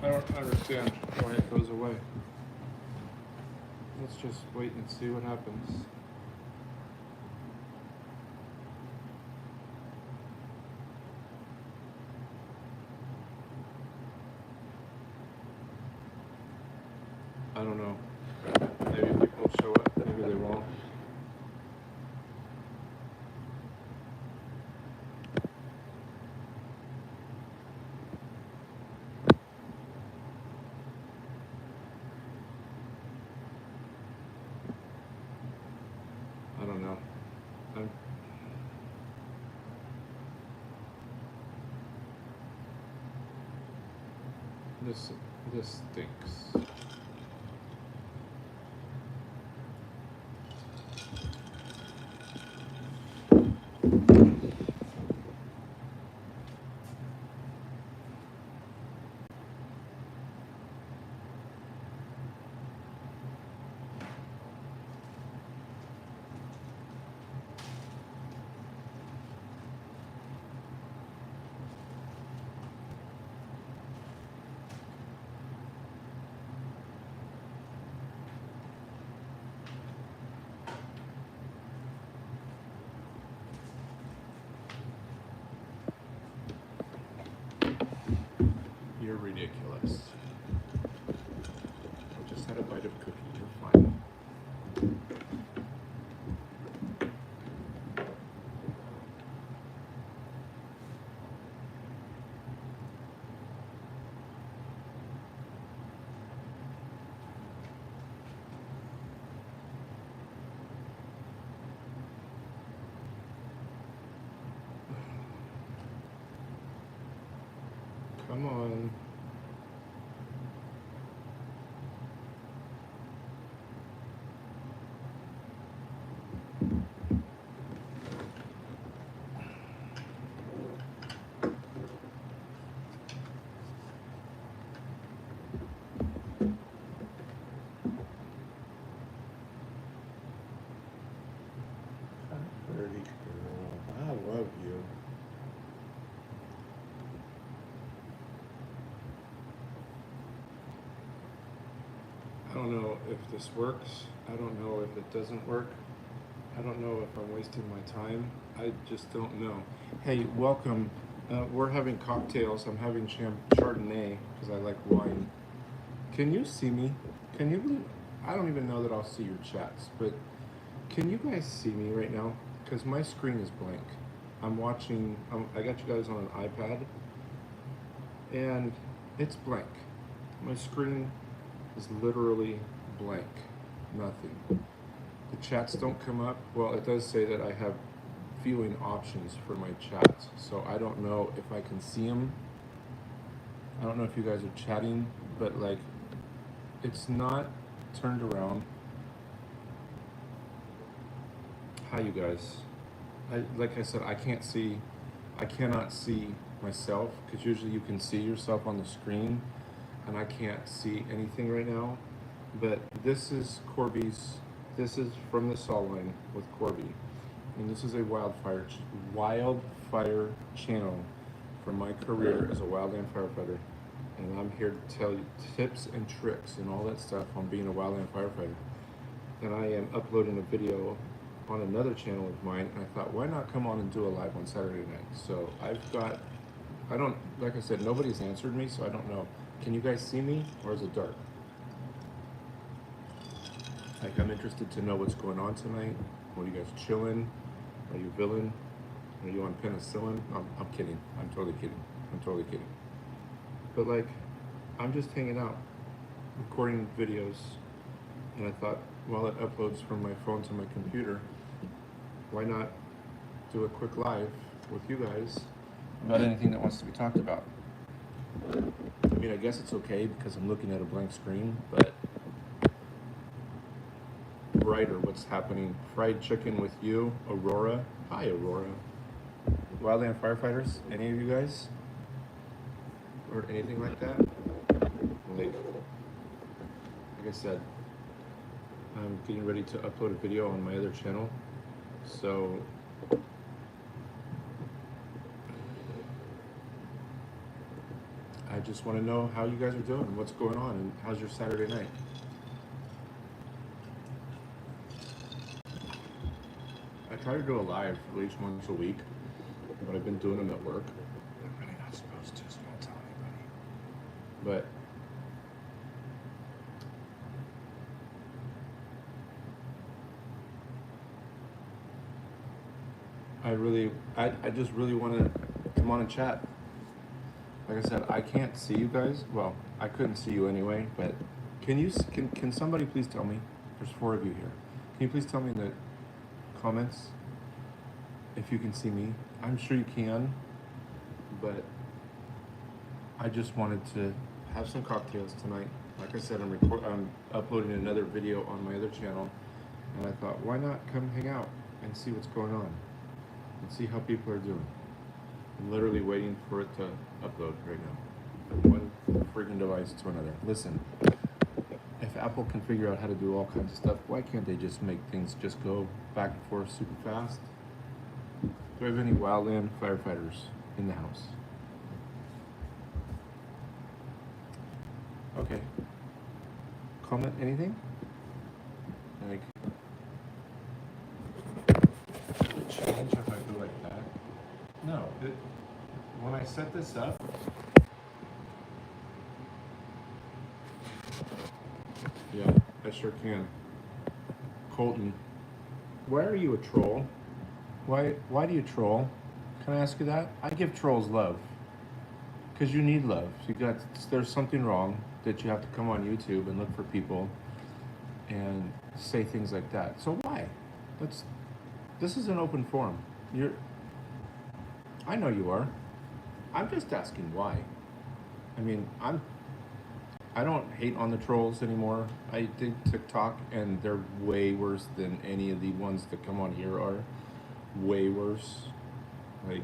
I don't understand why it goes away. Let's just wait and see what happens. I don't know. Maybe people will show up, maybe they won't. I don't know. This stinks. You're ridiculous. I just had a bite of cookie. You're fine. Come on. Pretty girl. I love you. I don't know if this works. I don't know if it doesn't work. I don't know if I'm wasting my time. I just don't know. Hey, welcome. We're having cocktails. I'm having Chardonnay because I like wine. Can you see me? Can you believe? I don't even know that I'll see your chats, but can you guys see me right now? Because my screen is blank. I'm watching, I got you guys on an iPad, and it's blank. My screen is literally blank. Nothing. The chats don't come up. Well, it does say that I have viewing options for my chats, so I don't know if I can see them. I don't know if you guys are chatting, but like, it's not turned around. Hi, you guys. Like I said, I cannot see myself, because usually you can see yourself on the screen, and I can't see anything right now. But this is Corby's, this is from the saw line with Corby. And this is a wildfire channel from my career as a wildland firefighter. And I'm here to tell you tips and tricks and all that stuff on being a wildland firefighter. And I am uploading a video on another channel of mine, and I thought, why not come on and do a live on Saturday night? So like I said, nobody's answered me, so I don't know. Can you guys see me, or is it dark? Like, I'm interested to know what's going on tonight. What are you guys chilling? Are you villain? Are you on penicillin? I'm kidding. I'm totally kidding. I'm totally kidding. But like, I'm just hanging out, recording videos, and I thought, while it uploads from my phone to my computer, why not do a quick live with you guys about anything that wants to be talked about? I mean, I guess it's okay because I'm looking at a blank screen, but brighter, what's happening? Fried chicken with you, Aurora. Hi, Aurora. Wildland firefighters, any of you guys? Or anything like that? Like I said, I'm getting ready to upload a video on my other channel. So I just want to know how you guys are doing, what's going on, and how's your Saturday night. I try to do a live at least once a week, but I've been doing them at work. I'm really not supposed to, so don't tell anybody. But I just really want to come on and chat. Like I said, I can't see you guys. Well, I couldn't see you anyway, but can somebody please tell me? There's 4 of you here. Can you please tell me in the comments if you can see me? I'm sure you can, but I just wanted to have some cocktails tonight. Like I said, I'm uploading another video on my other channel, and I thought, why not come hang out and see what's going on and see how people are doing. I'm literally waiting for it to upload right now, from one freaking device to another. Listen, if Apple can figure out how to do all kinds of stuff, why can't they just make things just go back and forth super fast? Do I have any Wildland firefighters in the house? Okay. Comment anything? Like, does it change if I go like that? No. When I set this up, yeah, I sure can. Colton, why are you a troll? Why do you troll? Can I ask you that? I give trolls love. Because you need love. There's something wrong that you have to come on YouTube and look for people and say things like that. So why? This is an open forum. I know you are. I'm just asking why. I mean, I don't hate on the trolls anymore. I did TikTok, and they're way worse than any of the ones that come on here are. Way worse. Like,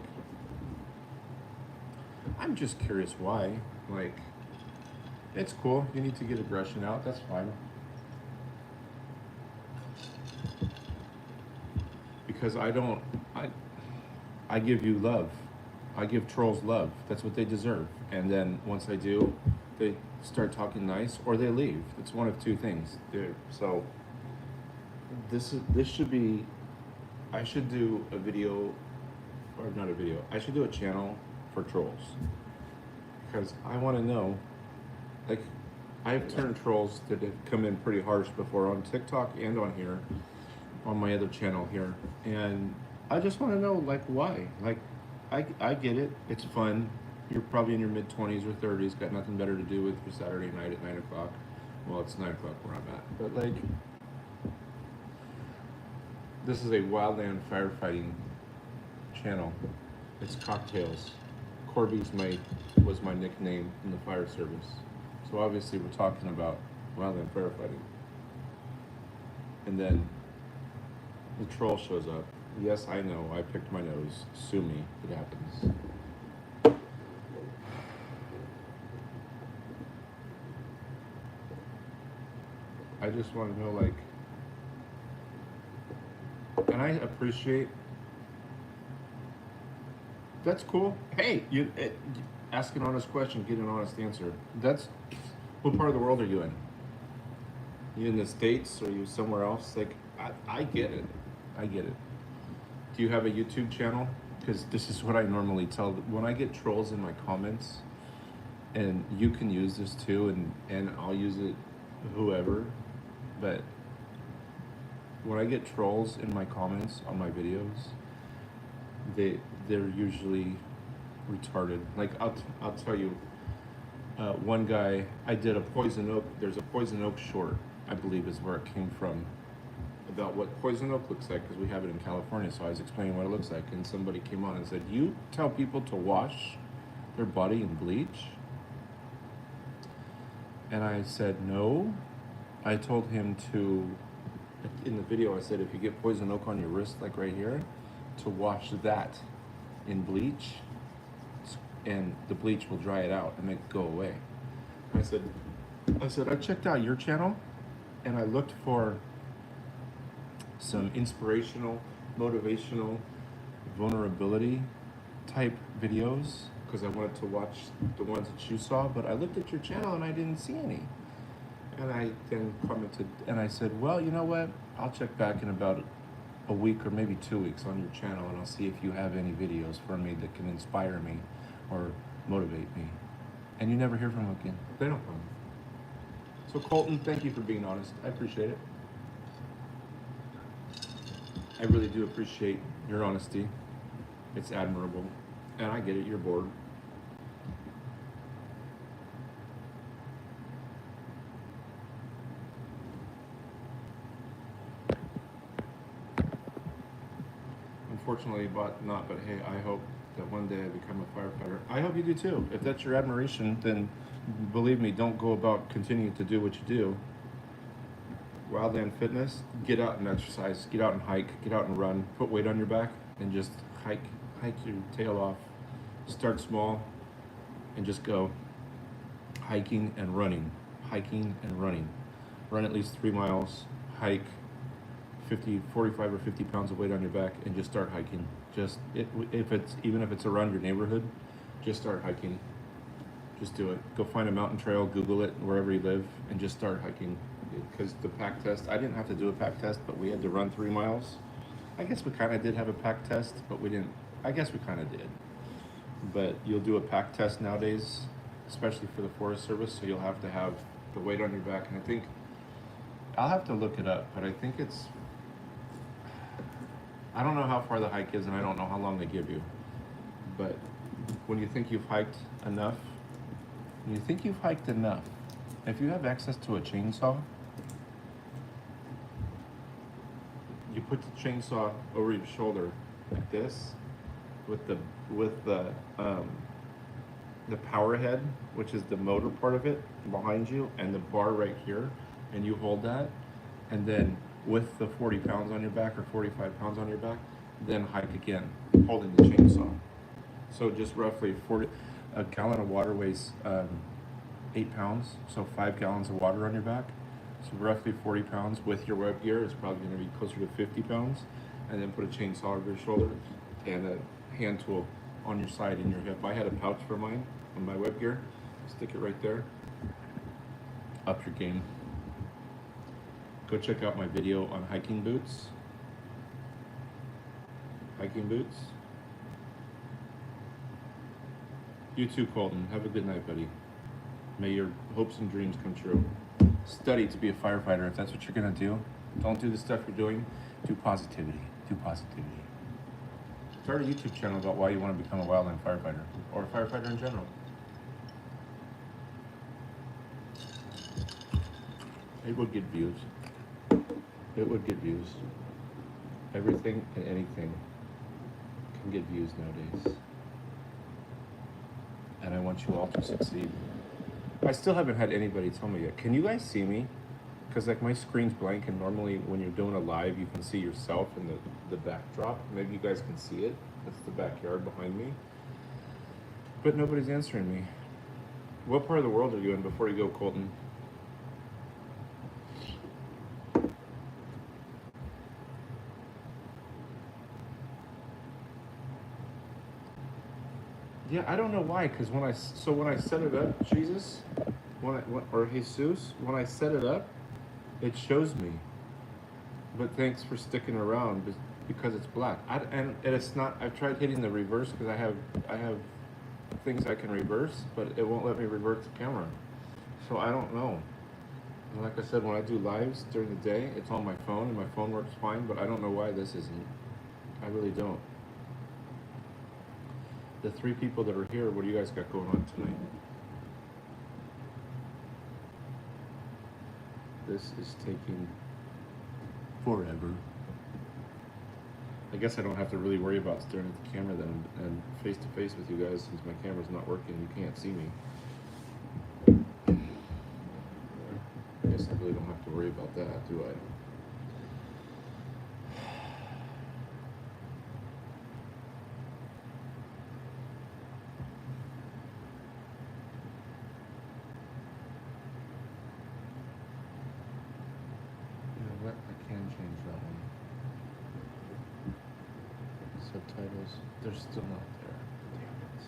I'm just curious why. Like, it's cool. You need to get aggression out. That's fine. Because I give you love. I give trolls love. That's what they deserve. And then once I do, they start talking nice or they leave. It's one of 2 things. So this should be, I should do a video, or not a video, I should do a channel for trolls. Because I want to know, like, I've turned trolls that have come in pretty harsh before on TikTok and on here, on my other channel here. And I just want to know, like, why? Like, I get it. It's fun. You're probably in your mid-20s or 30s, got nothing better to do with your Saturday night at 9 o'clock. Well, it's 9 o'clock where I'm at. But, like, this is a Wildland firefighting channel. It's cocktails. Corby was my nickname in the fire service. So obviously we're talking about Wildland firefighting. And then the troll shows up. Yes, I know, I picked my nose. Sue me, it happens. I just want to know, like, and I appreciate, that's cool. Hey, ask an honest question, get an honest answer. What part of the world are you in? You in the States or you somewhere else? Like, I get it. I get it. Do you have a YouTube channel? Because this is what I normally tell. When I get trolls in my comments, and you can use this too, and I'll use it, whoever, but when I get trolls in my comments on my videos, they're usually retarded. Like, I'll tell you, one guy, I did a poison oak, there's a poison oak short, I believe is where it came from, about what poison oak looks like, because we have it in California, so I was explaining what it looks like, and somebody came on and said, you tell people to wash their body in bleach? And I said, no. I told him to, in the video I said, if you get poison oak on your wrist, like right here, to wash that in bleach, and the bleach will dry it out and make it go away. I said, I checked out your channel, and I looked for some inspirational, motivational, vulnerability type videos, because I wanted to watch the ones that you saw, but I looked at your channel and I didn't see any. And I then commented and I said, well, you know what? I'll check back in about a week or maybe 2 weeks on your channel and I'll see if you have any videos for me that can inspire me or motivate me. And you never hear from them again. They don't come. So Colton, thank you for being honest. I appreciate it. I really do appreciate your honesty. It's admirable. And I get it, you're bored. Unfortunately, but hey, I hope that one day I become a firefighter. I hope you do too. If that's your admiration, then believe me, don't go about continuing to do what you do. Wildland fitness, get out and exercise, get out and hike, get out and run, put weight on your back and just hike your tail off. Start small and just go hiking and running, hiking and running. Run at least 3 miles, hike 45 or 50 pounds of weight on your back and just start hiking. Even if it's around your neighborhood, just start hiking. Just do it. Go find a mountain trail, Google it wherever you live, and just start hiking. Because the pack test, I didn't have to do a pack test, but we had to run 3 miles. I guess we kind of did have a pack test, but we didn't. I guess we kind of did. But you'll do a pack test nowadays, especially for the Forest Service, so you'll have to have the weight on your back. And I think, I'll have to look it up, but I think it's, I don't know how far the hike is and I don't know how long they give you. But when you think you've hiked enough, if you have access to a chainsaw, you put the chainsaw over your shoulder like this, with the power head, which is the motor part of it, behind you, and the bar right here, and you hold that, and then with the 40 pounds on your back or 45 pounds on your back, then hike again, holding the chainsaw. So just roughly a gallon of water weighs 8 pounds, so 5 gallons of water on your back. So roughly 40 pounds with your web gear is probably going to be closer to 50 pounds. And then put a chainsaw over your shoulder and a hand tool on your side in your hip. I had a pouch for mine on my web gear. Stick it right there. Up your game. Go check out my video on hiking boots. Hiking boots. You too, Colton. Have a good night, buddy. May your hopes and dreams come true. Study to be a firefighter. If that's what you're gonna do, don't do the stuff you're doing. Do positivity. Do positivity. Start a YouTube channel about why you want to become a wildland firefighter or a firefighter in general. It would get views. It would get views. Everything and anything can get views nowadays. And I want you all to succeed. I still haven't had anybody tell me yet. Can you guys see me? Because like my screen's blank, and normally when you're doing a live, you can see yourself in the backdrop. Maybe you guys can see it. That's the backyard behind me. But nobody's answering me. What part of the world are you in before you go, Colton? Yeah, I don't know why, because when I set it up, Jesus, or Jesus, when I set it up, it shows me. But thanks for sticking around, because it's black. And it's not. I've tried hitting the reverse because I have things I can reverse, but it won't let me revert the camera. So I don't know. And like I said, when I do lives during the day, it's on my phone, and my phone works fine. But I don't know why this isn't. I really don't. The 3 people that are here, what do you guys got going on tonight? This is taking forever. I guess I don't have to really worry about staring at the camera then and face to face with you guys, since my camera's not working. You can't see me. I guess I really don't have to worry about that, do I? Subtitles, they're still not there. Damn it.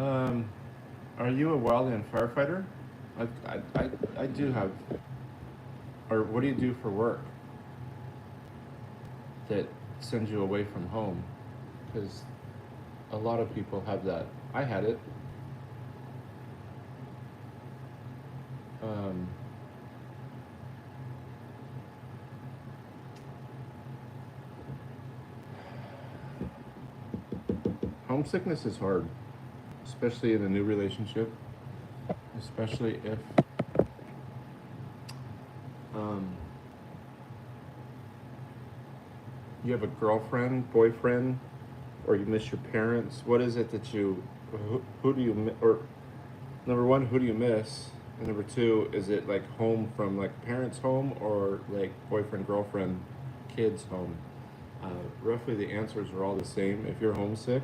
Um, are you a wildland firefighter? I do have. Or what do you do for work that sends you away from home? Because a lot of people have that. I had it. Um, Homesickness is hard, especially in a new relationship, especially if um, you have a girlfriend, boyfriend, or you miss your parents. What is it that who do you, or number one, who do you miss? And number two, is it like home from like parents' home or like boyfriend, girlfriend, kids' home? Roughly the answers are all the same. If you're homesick,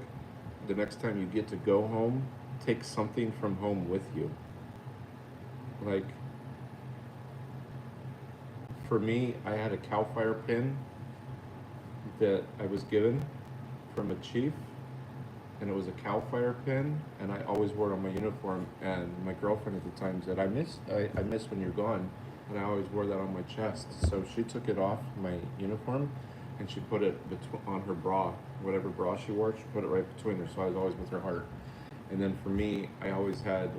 the next time you get to go home, take something from home with you. Like, for me, I had a CAL FIRE pin that I was given from a chief, and it was a CAL FIRE pin, and I always wore it on my uniform. And my girlfriend at the time said, I miss when you're gone," and I always wore that on my chest. So she took it off my uniform, and she put it on her bra, whatever bra she wore. She put it right between her, so I was always with her heart. And then for me, I always had.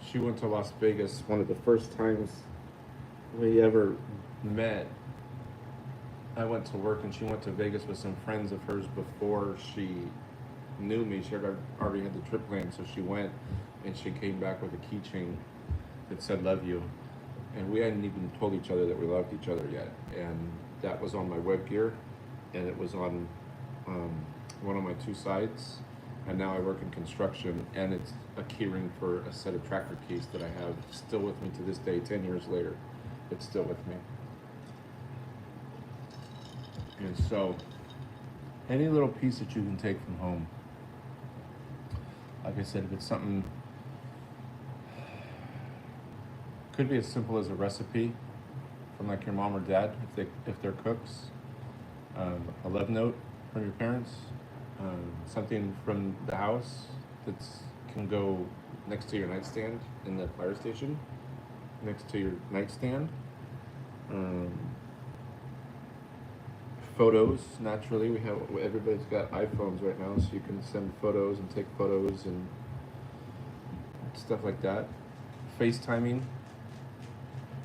She went to Las Vegas one of the first times we ever met. I went to work and she went to Vegas with some friends of hers before she knew me. She had already had the trip planned, so she went and she came back with a keychain that said "Love you," and we hadn't even told each other that we loved each other yet. And that was on my web gear, and it was on one of my two sides. And now I work in construction, and it's a keyring for a set of tractor keys that I have still with me to this day. 10 years later, it's still with me. And so, any little piece that you can take from home, like I said, if it's something, could be as simple as a recipe from like your mom or dad, if they're cooks, a love note from your parents, something from the house that can go next to your nightstand in the fire station, next to your nightstand. Um, Photos, naturally, everybody's got iPhones right now, so you can send photos and take photos and stuff like that. FaceTiming,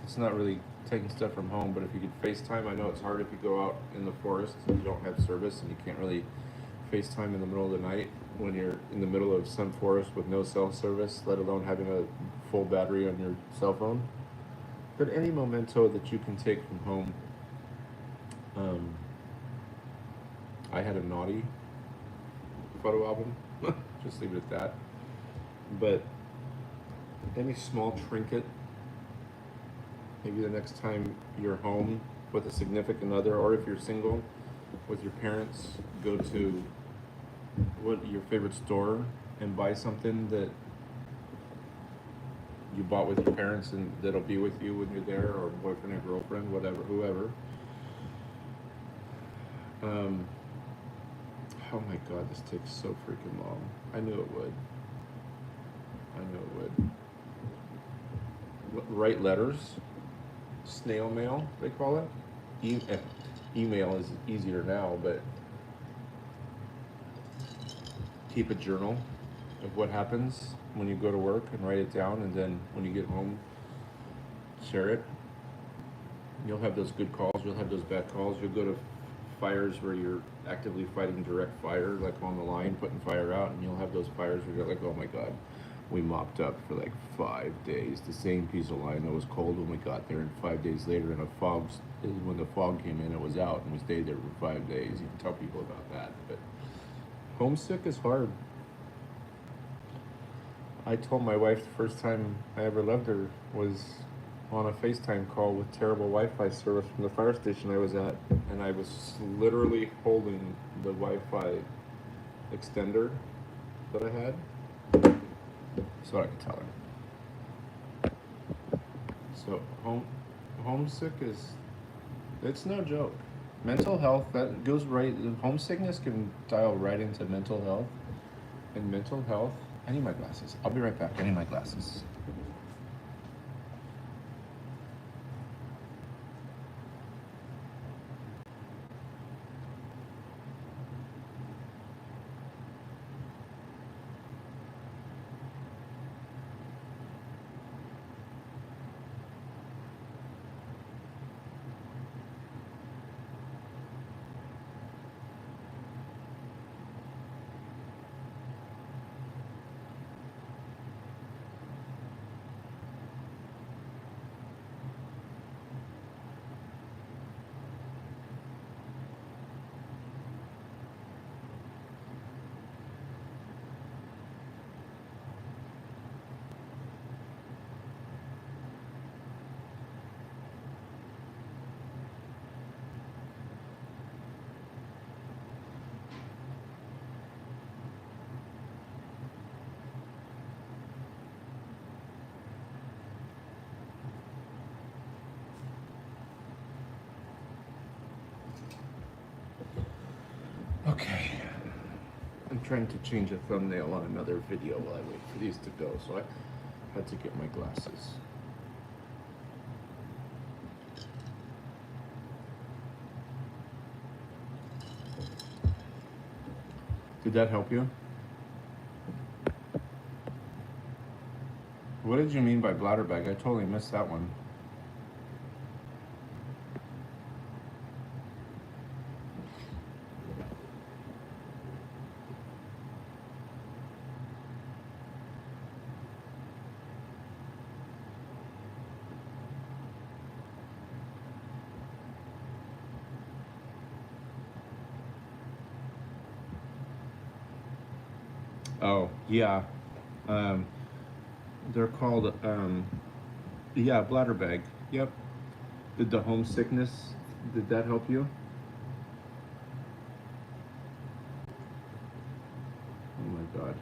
it's not really taking stuff from home, but if you could FaceTime, I know it's hard if you go out in the forest and you don't have service and you can't really FaceTime in the middle of the night when you're in the middle of some forest with no cell service, let alone having a full battery on your cell phone. But any memento that you can take from home. I had a naughty photo album, just leave it at that. But any small trinket, maybe the next time you're home with a significant other, or if you're single with your parents, go to your favorite store and buy something that you bought with your parents and that'll be with you when you're there, or boyfriend or girlfriend, whatever, whoever. Oh my god, this takes so freaking long. I knew it would. Write letters, snail mail, they call it. Email is easier now, but keep a journal of what happens when you go to work and write it down, and then when you get home, share it. You'll have those good calls, you'll have those bad calls. You'll go to fires where you're actively fighting direct fire, like on the line, putting fire out, and you'll have those fires where you're like, oh my god, we mopped up for like 5 days, the same piece of line that was cold when we got there, and 5 days later, when the fog came in, it was out, and we stayed there for 5 days. You can tell people about that, but homesick is hard. I told my wife the first time I ever loved her was on a FaceTime call with terrible Wi-Fi service from the fire station I was at, and I was literally holding the Wi-Fi extender that I had so I could tell her. So homesick it's no joke. Mental health, that goes right, homesickness can dial right into mental health. And mental health, I need my glasses. I'll be right back. I need my glasses. Okay. I'm trying to change a thumbnail on another video while I wait for these to go, so I had to get my glasses. Did that help you? What did you mean by bladder bag? I totally missed that one. Oh, yeah. Um, they're called, yeah, bladder bag. Yep. Did the homesickness, did that help you? Oh my God.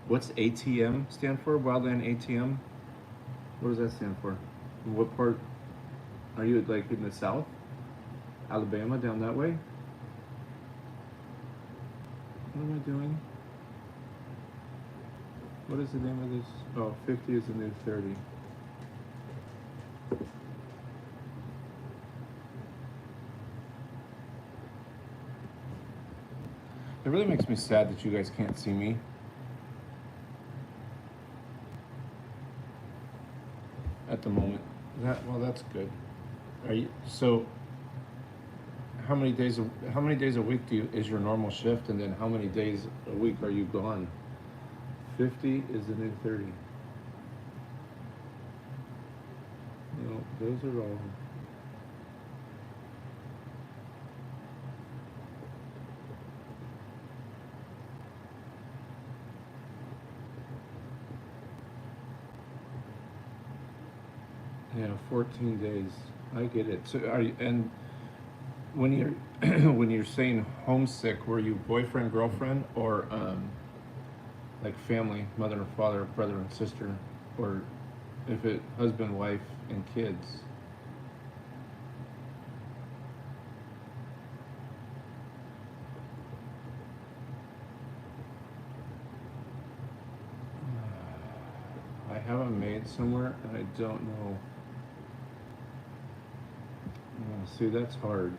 What's ATM stand for? Wildland ATM? What does that stand for? What part? Are you like in the south? Alabama, down that way? What am I doing? What is the name of this? Oh, 50 is the new 30. It really makes me sad that you guys can't see me. At the moment. Well, that's good. Are you so? How many days? How many days a week is your normal shift, and then how many days a week are you gone? 50 is the new 30. No, those are all. Yeah, 14 days. I get it. So are you, and when you're when you're saying homesick, were you boyfriend, girlfriend, or like family, mother and father, brother and sister, or if it husband, wife, and kids? I have a maid somewhere, and I don't know. See, that's hard.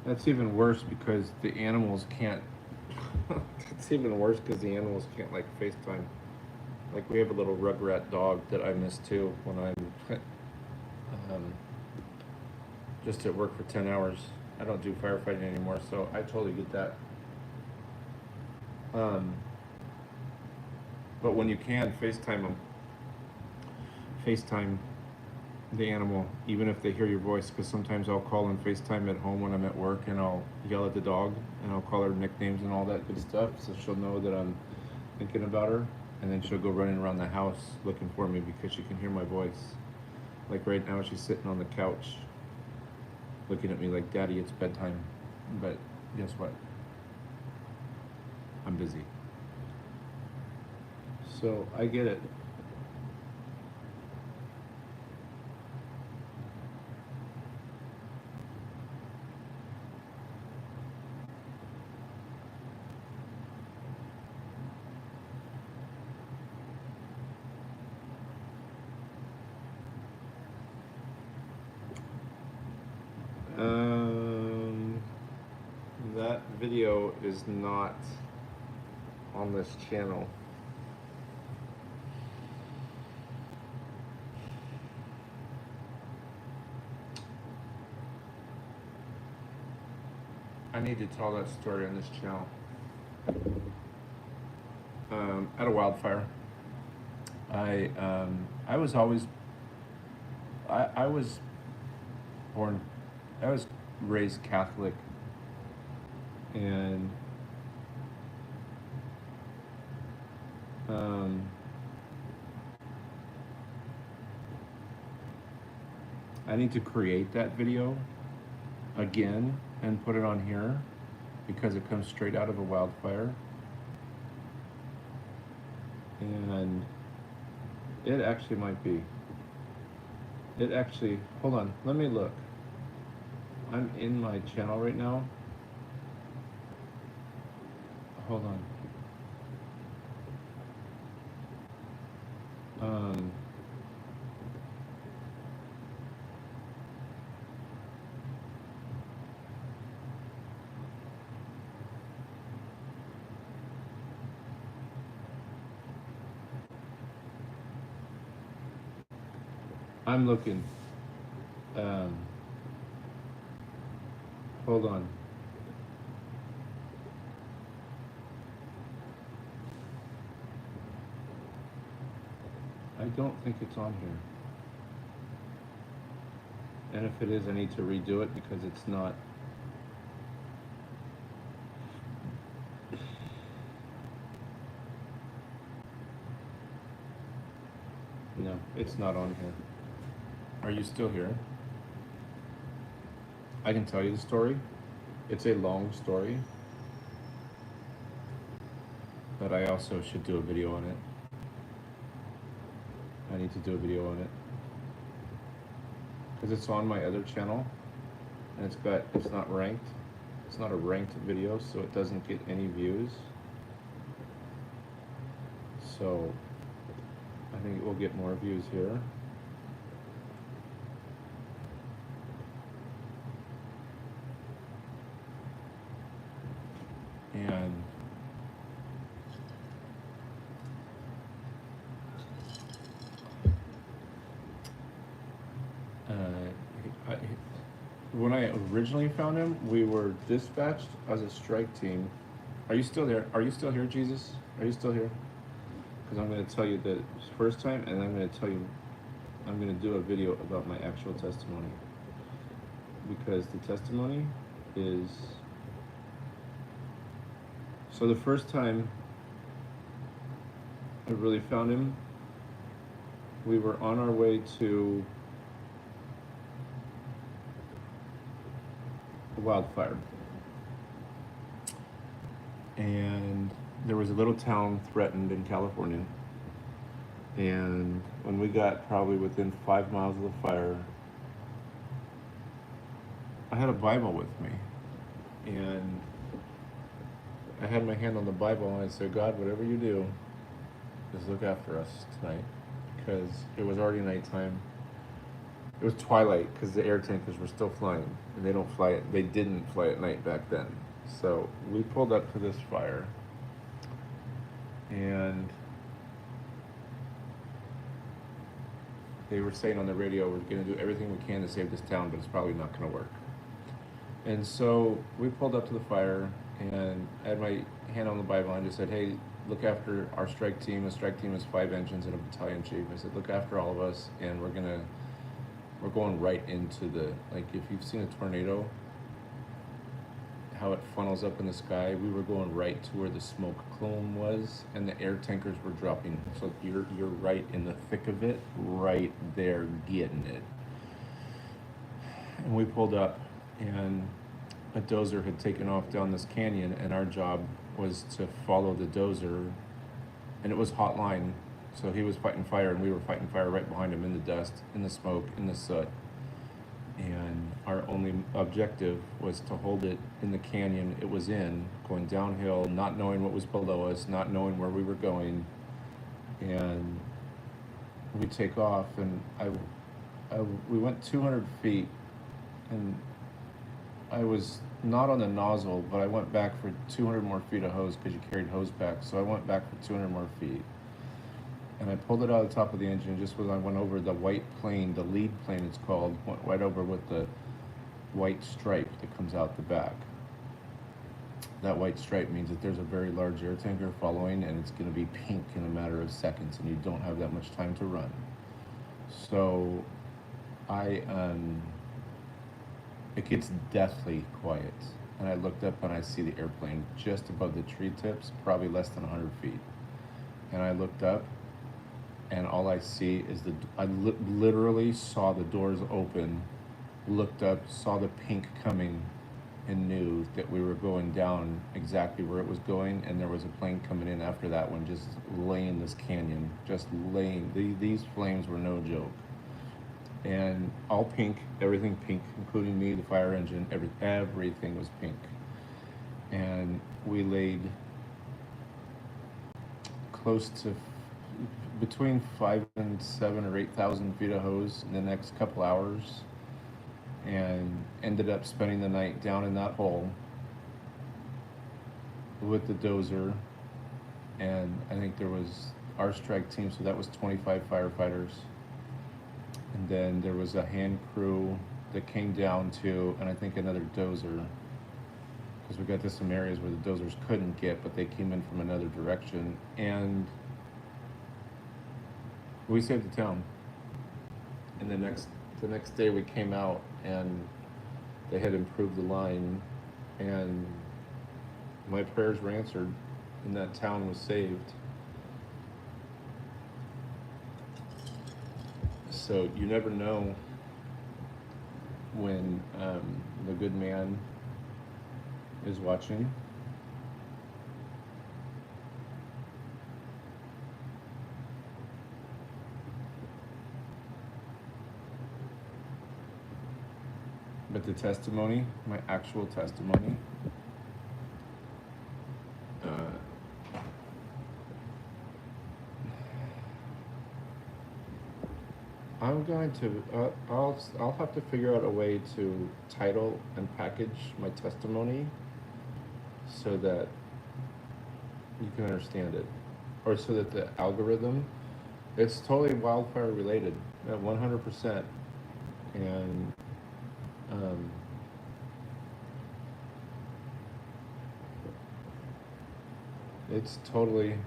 That's even worse because the animals can't. It's even worse because the animals can't like FaceTime. Like we have a little rugrat dog that I miss too when I'm just at work for 10 hours. I don't do firefighting anymore, so I totally get that. Um, but when you can FaceTime them, FaceTime the animal, even if they hear your voice, because sometimes I'll call and FaceTime at home when I'm at work, and I'll yell at the dog, and I'll call her nicknames and all that good stuff, so she'll know that I'm thinking about her, and then she'll go running around the house looking for me because she can hear my voice. Like right now, she's sitting on the couch, looking at me like, "Daddy, it's bedtime." But guess what? I'm busy. So I get it. That video is not on this channel. I need to tell that story on this channel. At a wildfire, I was always, I was born, I was raised Catholic, and I need to create that video again and put it on here because it comes straight out of a wildfire. And it actually might be. It actually, hold on, let me look. I'm in my channel right now. Hold on. I'm looking. Hold on. I don't think it's on here. And if it is, I need to redo it because it's not. No, it's not on here. Are you still here? I can tell you the story. It's a long story, but I also should do a video on it. I need to do a video on it because it's on my other channel, and it's not ranked. It's not a ranked video, so it doesn't get any views. So I think it will get more views here. And when I originally found him, we were dispatched as a strike team. Are you still there? Are you still here, Jesus? Are you still here? Because I'm going to tell you the first time, and I'm going to tell you, I'm going to do a video about my actual testimony. Because the testimony is, so the first time I really found him, we were on our way to a wildfire. And there was a little town threatened in California. And when we got probably within 5 miles of the fire, I had a Bible with me. And I had my hand on the Bible and I said, God, whatever you do, just look after us tonight. Because it was already nighttime. It was twilight because the air tankers were still flying. And they didn't fly at night back then. So we pulled up to this fire. And they were saying on the radio, we're going to do everything we can to save this town, but it's probably not going to work. And so we pulled up to the fire, and I had my hand on the Bible, and I just said, hey, look after our strike team. The strike team is 5 engines and a battalion chief. I said, look after all of us, and we're going right into like if you've seen a tornado, how it funnels up in the sky, we were going right to where the smoke plume was, and the air tankers were dropping. So you're right in the thick of it, right there getting it. And we pulled up, and a dozer had taken off down this canyon, and our job was to follow the dozer, and it was hotline. So he was fighting fire, and we were fighting fire right behind him in the dust, in the smoke, in the soot. And our only objective was to hold it in the canyon it was in, going downhill, not knowing what was below us, not knowing where we were going. And we take off, and we went 200 feet, and I was not on the nozzle, but I went back for 200 more feet of hose because you carried hose back. So I went back for 200 more feet. And I pulled it out of the top of the engine just when I went over the white plane, the lead plane it's called, went right over with the white stripe that comes out the back. That white stripe means that there's a very large air tanker following, and it's going to be pink in a matter of seconds, and you don't have that much time to run. So it gets deathly quiet, and I looked up and I see the airplane just above the tree tips, probably less than 100 feet. And I looked up, and all I see is literally saw the doors open, looked up, saw the pink coming, and knew that we were going down exactly where it was going, and there was a plane coming in after that one, just laying this canyon, just laying. These flames were no joke. And all pink, everything pink, including me, the fire engine, everything was pink. And we laid close to between 5 and 7 or 8,000 feet of hose in the next couple hours, and ended up spending the night down in that hole with the dozer. And I think there was our strike team, so that was 25 firefighters. And then there was a hand crew that came down to, and I think another dozer, because we got to some areas where the dozers couldn't get, but they came in from another direction, and we saved the town. And the next day we came out, and they had improved the line, and my prayers were answered, and that town was saved. So you never know when the good man is watching. But the testimony, my actual testimony, I'm going to, I'll have to figure out a way to title and package my testimony so that you can understand it, or so that the algorithm, it's totally wildfire related, 100%, and it's totally,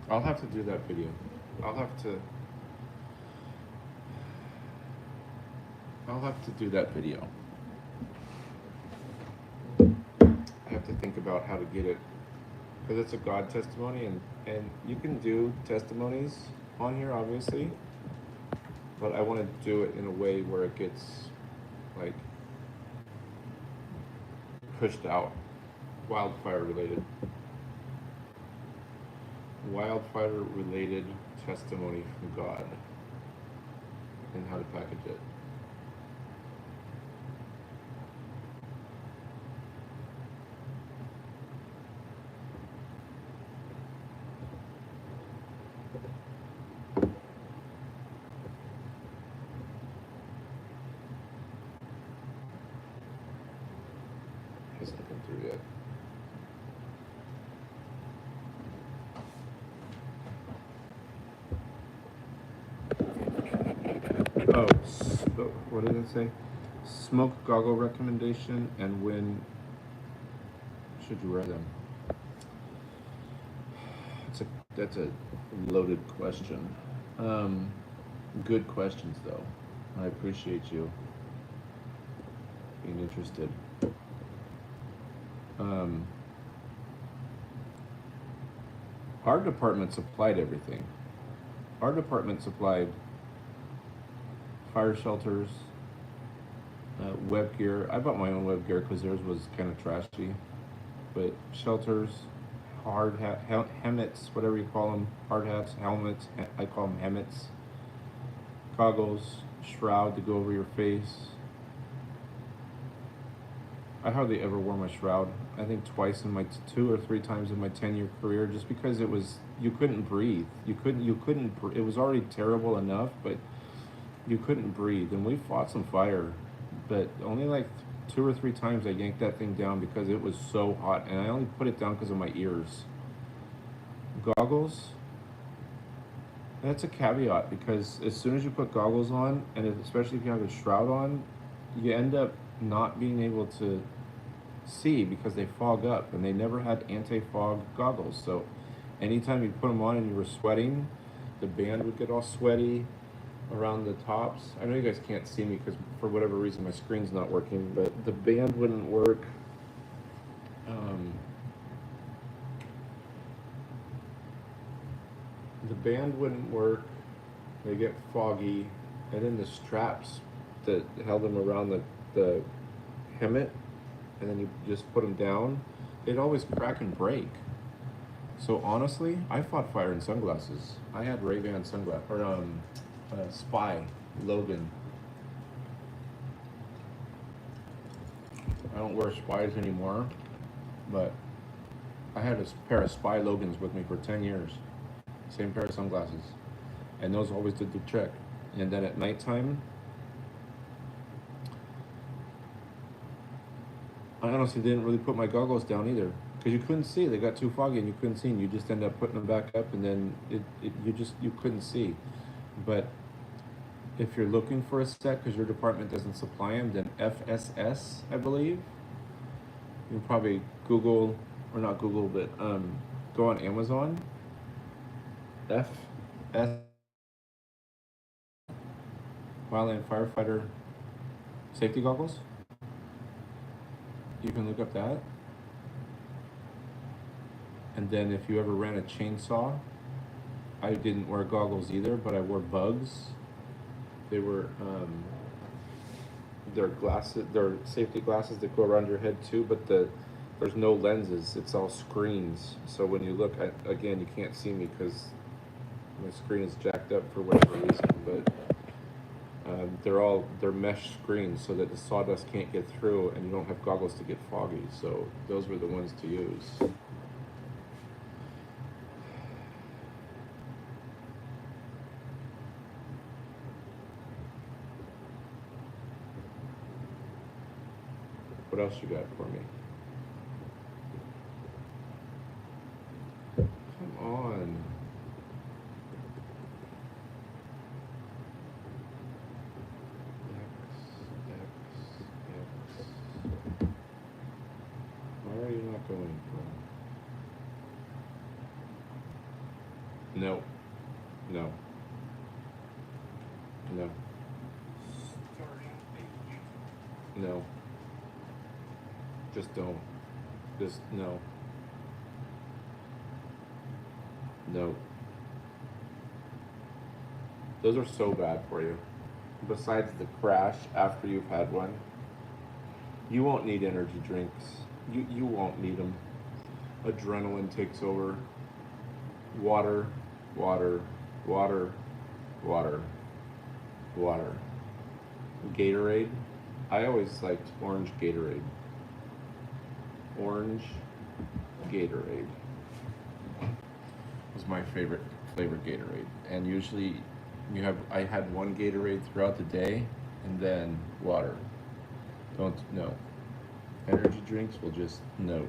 I'll have to do that video. I'll have to do that video. I have to think about how to get it, because it's a God testimony, and you can do testimonies on here, obviously, but I want to do it in a way where it gets, like, pushed out, wildfire related testimony from God, and how to package it. Hasn't come through yet. Oh, what did it say? Smoke goggle recommendation, and when should you wear them? That's a loaded question. Good questions, though. I appreciate you being interested. Our department supplied everything. Our department supplied fire shelters, Web gear. I bought my own web gear because theirs was kind of trashy. But shelters, hard hat, helmets, whatever you call them, hard hats, helmets. I call them helmets. Goggles, shroud to go over your face. I hardly ever wore my shroud. I think twice in my 2 or 3 times in my 10-year career, just because it was you couldn't breathe. You couldn't. It was already terrible enough, but you couldn't breathe. And we fought some fire, but only like 2 or 3 times I yanked that thing down because it was so hot, and I only put it down because of my ears. Goggles. That's a caveat because as soon as you put goggles on, and especially if you have a shroud on, you end up not being able to see because they fog up, and they never had anti-fog goggles. So anytime you put them on and you were sweating, the band would get all sweaty around the tops. I know you guys can't see me because for whatever reason my screen's not working, but the band wouldn't work. Um, the band wouldn't work. They get foggy, and then the straps that held them around the helmet, and then you just put them down, they'd always crack and break. So honestly, I fought fire in sunglasses. I had Ray-Ban sunglasses, or Spy, Logan. I don't wear Spies anymore, but I had a pair of Spy Logans with me for 10 years. Same pair of sunglasses. And those always did the trick. And then at nighttime, I honestly didn't really put my goggles down either because you couldn't see. They got too foggy and you couldn't see, and you just end up putting them back up, and then you couldn't see. But if you're looking for a set because your department doesn't supply them, then FSS, I believe. You can probably Google, or not Google, but go on Amazon. FS Wildland Firefighter safety goggles. You can look up that. And then if you ever ran a chainsaw, I didn't wear goggles either, but I wore bugs. They were they're glasses, they're safety glasses that go around your head too, but there's no lenses. It's all screens. So when you look at, again, you can't see me because my screen is jacked up for whatever reason, but they're mesh screens so that the sawdust can't get through, and you don't have goggles to get foggy. So those were the ones to use. What else you got for me? Come on. X. Why are you not going for? No. No. No. No. Just don't. Just no. No. Those are so bad for you. Besides the crash after you've had one, you won't need energy drinks. You won't need them. Adrenaline takes over. Water, water, water, water, water. Gatorade. I always liked orange Gatorade. Orange Gatorade was my favorite flavored Gatorade, and usually I had one Gatorade throughout the day, and then water. Don't no. Energy drinks will just no.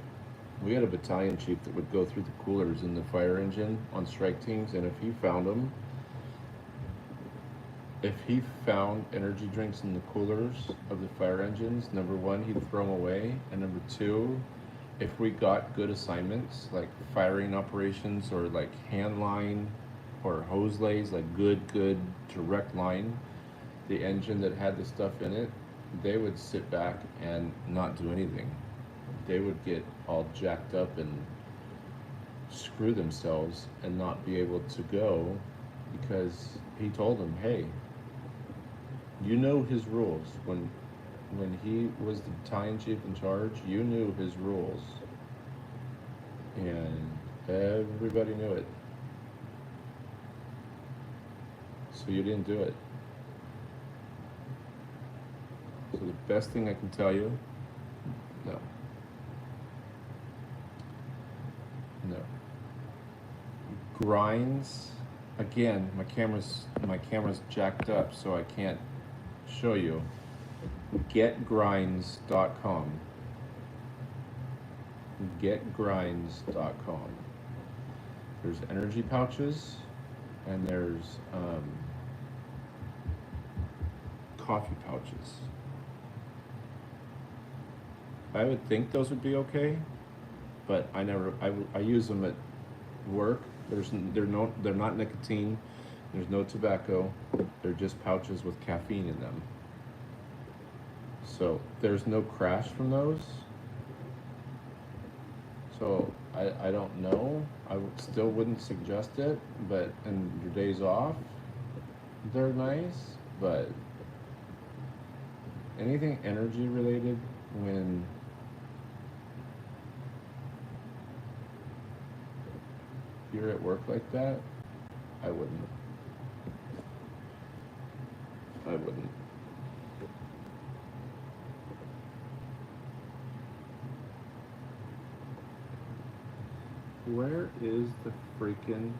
We had a battalion chief that would go through the coolers in the fire engine on strike teams, and if he found energy drinks in the coolers of the fire engines, number one, he'd throw them away, and number two, if we got good assignments like firing operations or like hand line or hose lays, like good direct line, the engine that had the stuff in it, they would sit back and not do anything. They would get all jacked up and screw themselves and not be able to go because he told them, hey, you know his rules. When when he was the battalion chief in charge, you knew his rules, and everybody knew it. So you didn't do it. So the best thing I can tell you, no. No. Grinds, again, my camera's jacked up, so I can't show you. Getgrinds.com. Getgrinds.com. There's energy pouches, and there's coffee pouches. I would think those would be okay, but I use them at work. They're not nicotine. There's no tobacco. They're just pouches with caffeine in them. So there's no crash from those. So I don't know. I still wouldn't suggest it, but in your days off, they're nice. But anything energy related, when you're at work like that, I wouldn't. Where is the freaking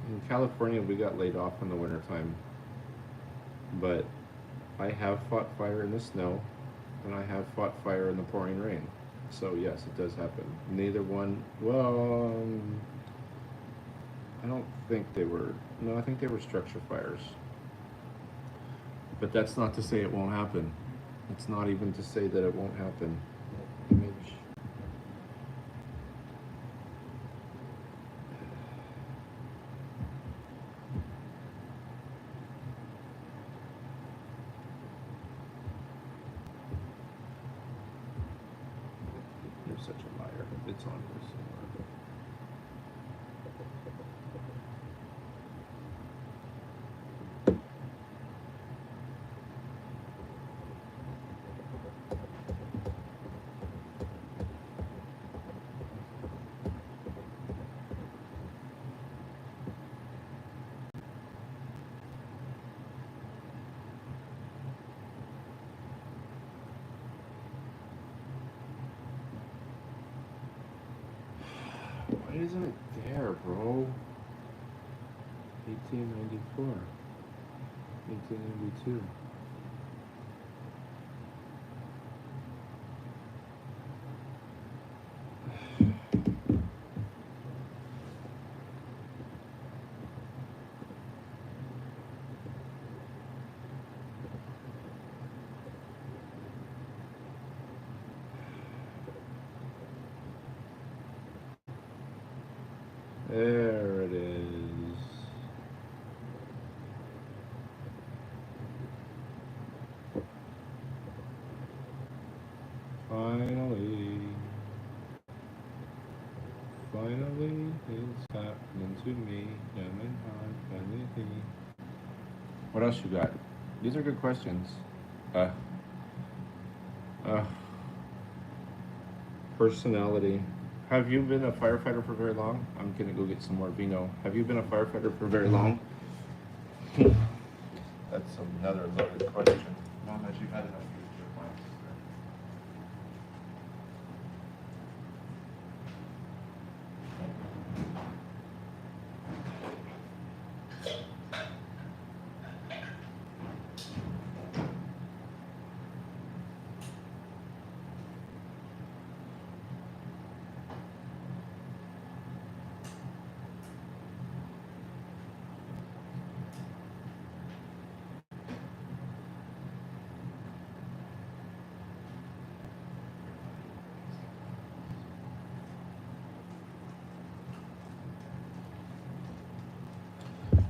in California we got laid off in the wintertime, but I have fought fire in the snow, and I have fought fire in the pouring rain. So yes, it does happen. Neither one, well, I don't think they were, no, I think they were structure fires. But that's not to say it won't happen. It's not even to say that it won't happen. Image. You're such a liar. It's on here somewhere. Why isn't it there, bro? 1894. 1892. There it is. Finally, it's happening to me. What else you got? These are good questions. Uh, Personality. Have you been a firefighter for very long? I'm gonna go get some more vino. Have you been a firefighter for very long? That's another loaded question. Not that you've had enough use of your plants.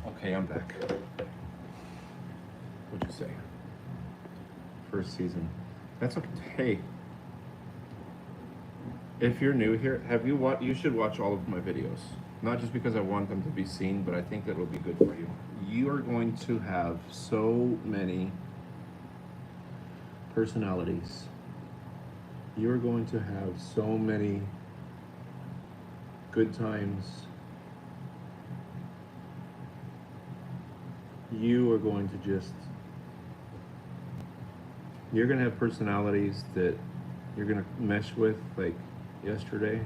Okay, I'm back. What'd you say? First season. That's okay. Hey, if you're new here, have you you should watch all of my videos. Not just because I want them to be seen, but I think that will be good for you. You are going to have so many personalities. You are going to have so many good times. You are going to just, you're going to have personalities that you're going to mesh with, like yesterday,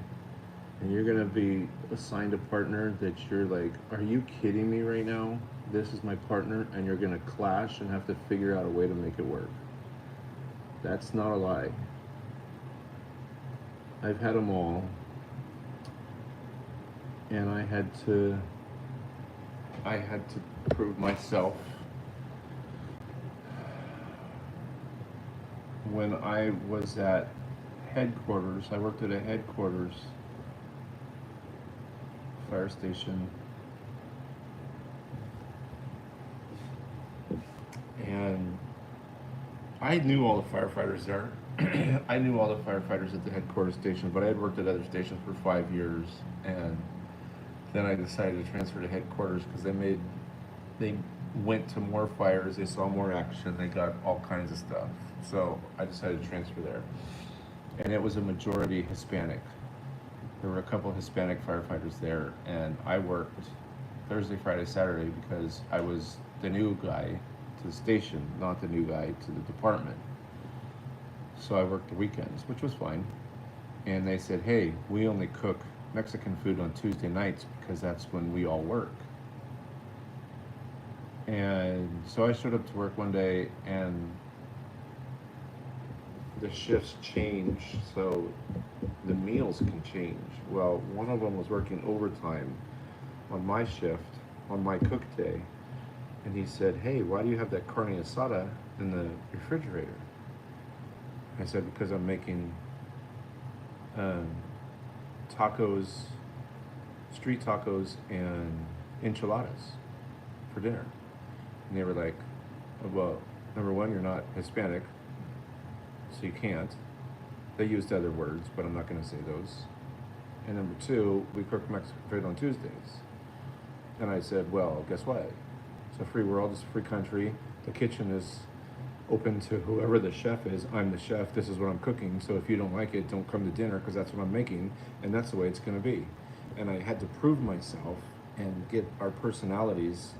and you're going to be assigned a partner that you're like, are you kidding me right now? This is my partner, and you're going to clash and have to figure out a way to make it work. That's not a lie. I've had them all, and I had to prove myself. When I was at headquarters, I worked at a headquarters fire station, and I knew all the firefighters there. I knew all the firefighters at the headquarters station, but I had worked at other stations for 5 years, and then I decided to transfer to headquarters because they went to more fires, they saw more action, they got all kinds of stuff. So I decided to transfer there, and it was a majority Hispanic. There were a couple Hispanic firefighters there, and I worked Thursday, Friday, Saturday because I was the new guy to the station, not the new guy to the department. So I worked the weekends, which was fine. And they said, hey, we only cook Mexican food on Tuesday nights because that's when we all work. And so I showed up to work one day, and the shifts change, so the meals can change. Well, one of them was working overtime on my shift, on my cook day, and he said, hey, why do you have that carne asada in the refrigerator? I said, because I'm making tacos, street tacos, and enchiladas for dinner. And they were like, well, number one, you're not Hispanic, so you can't. They used other words, but I'm not going to say those. And number two, we cook Mexican food on Tuesdays. And I said, well, guess what? It's a free world, it's a free country. The kitchen is open to whoever the chef is. I'm the chef, this is what I'm cooking, so if you don't like it, don't come to dinner because that's what I'm making, and that's the way it's going to be. And I had to prove myself and get our personalities.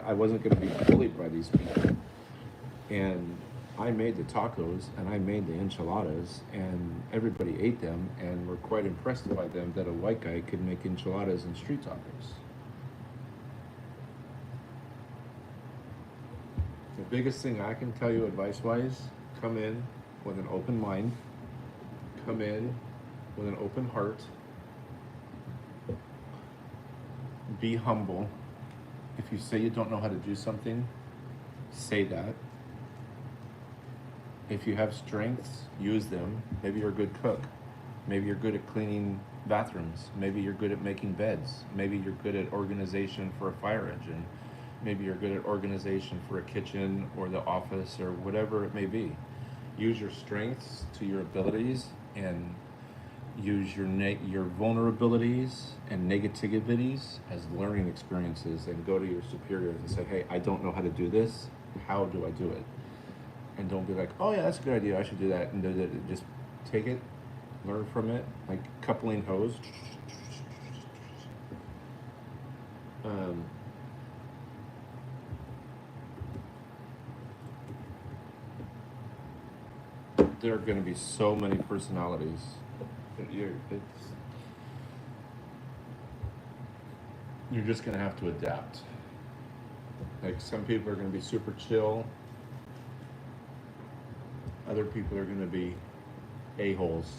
I wasn't going to be bullied by these people. And I made the tacos and I made the enchiladas, and everybody ate them and were quite impressed by them, that a white guy could make enchiladas and street tacos. The biggest thing I can tell you advice-wise, come in with an open mind, come in with an open heart, be humble. If you say you don't know how to do something, say that. If you have strengths, use them. Maybe you're a good cook. Maybe you're good at cleaning bathrooms. Maybe you're good at making beds. Maybe you're good at organization for a fire engine. Maybe you're good at organization for a kitchen or the office or whatever it may be. Use your strengths to your abilities, and use your vulnerabilities and negativities as learning experiences, and go to your superiors and say, hey, I don't know how to do this. How do I do it? And don't be like, oh yeah, that's a good idea, I should do that. And just take it, learn from it, like coupling hose. There are going to be so many personalities. You're just going to have to adapt. Like, some people are going to be super chill. Other people are going to be a-holes.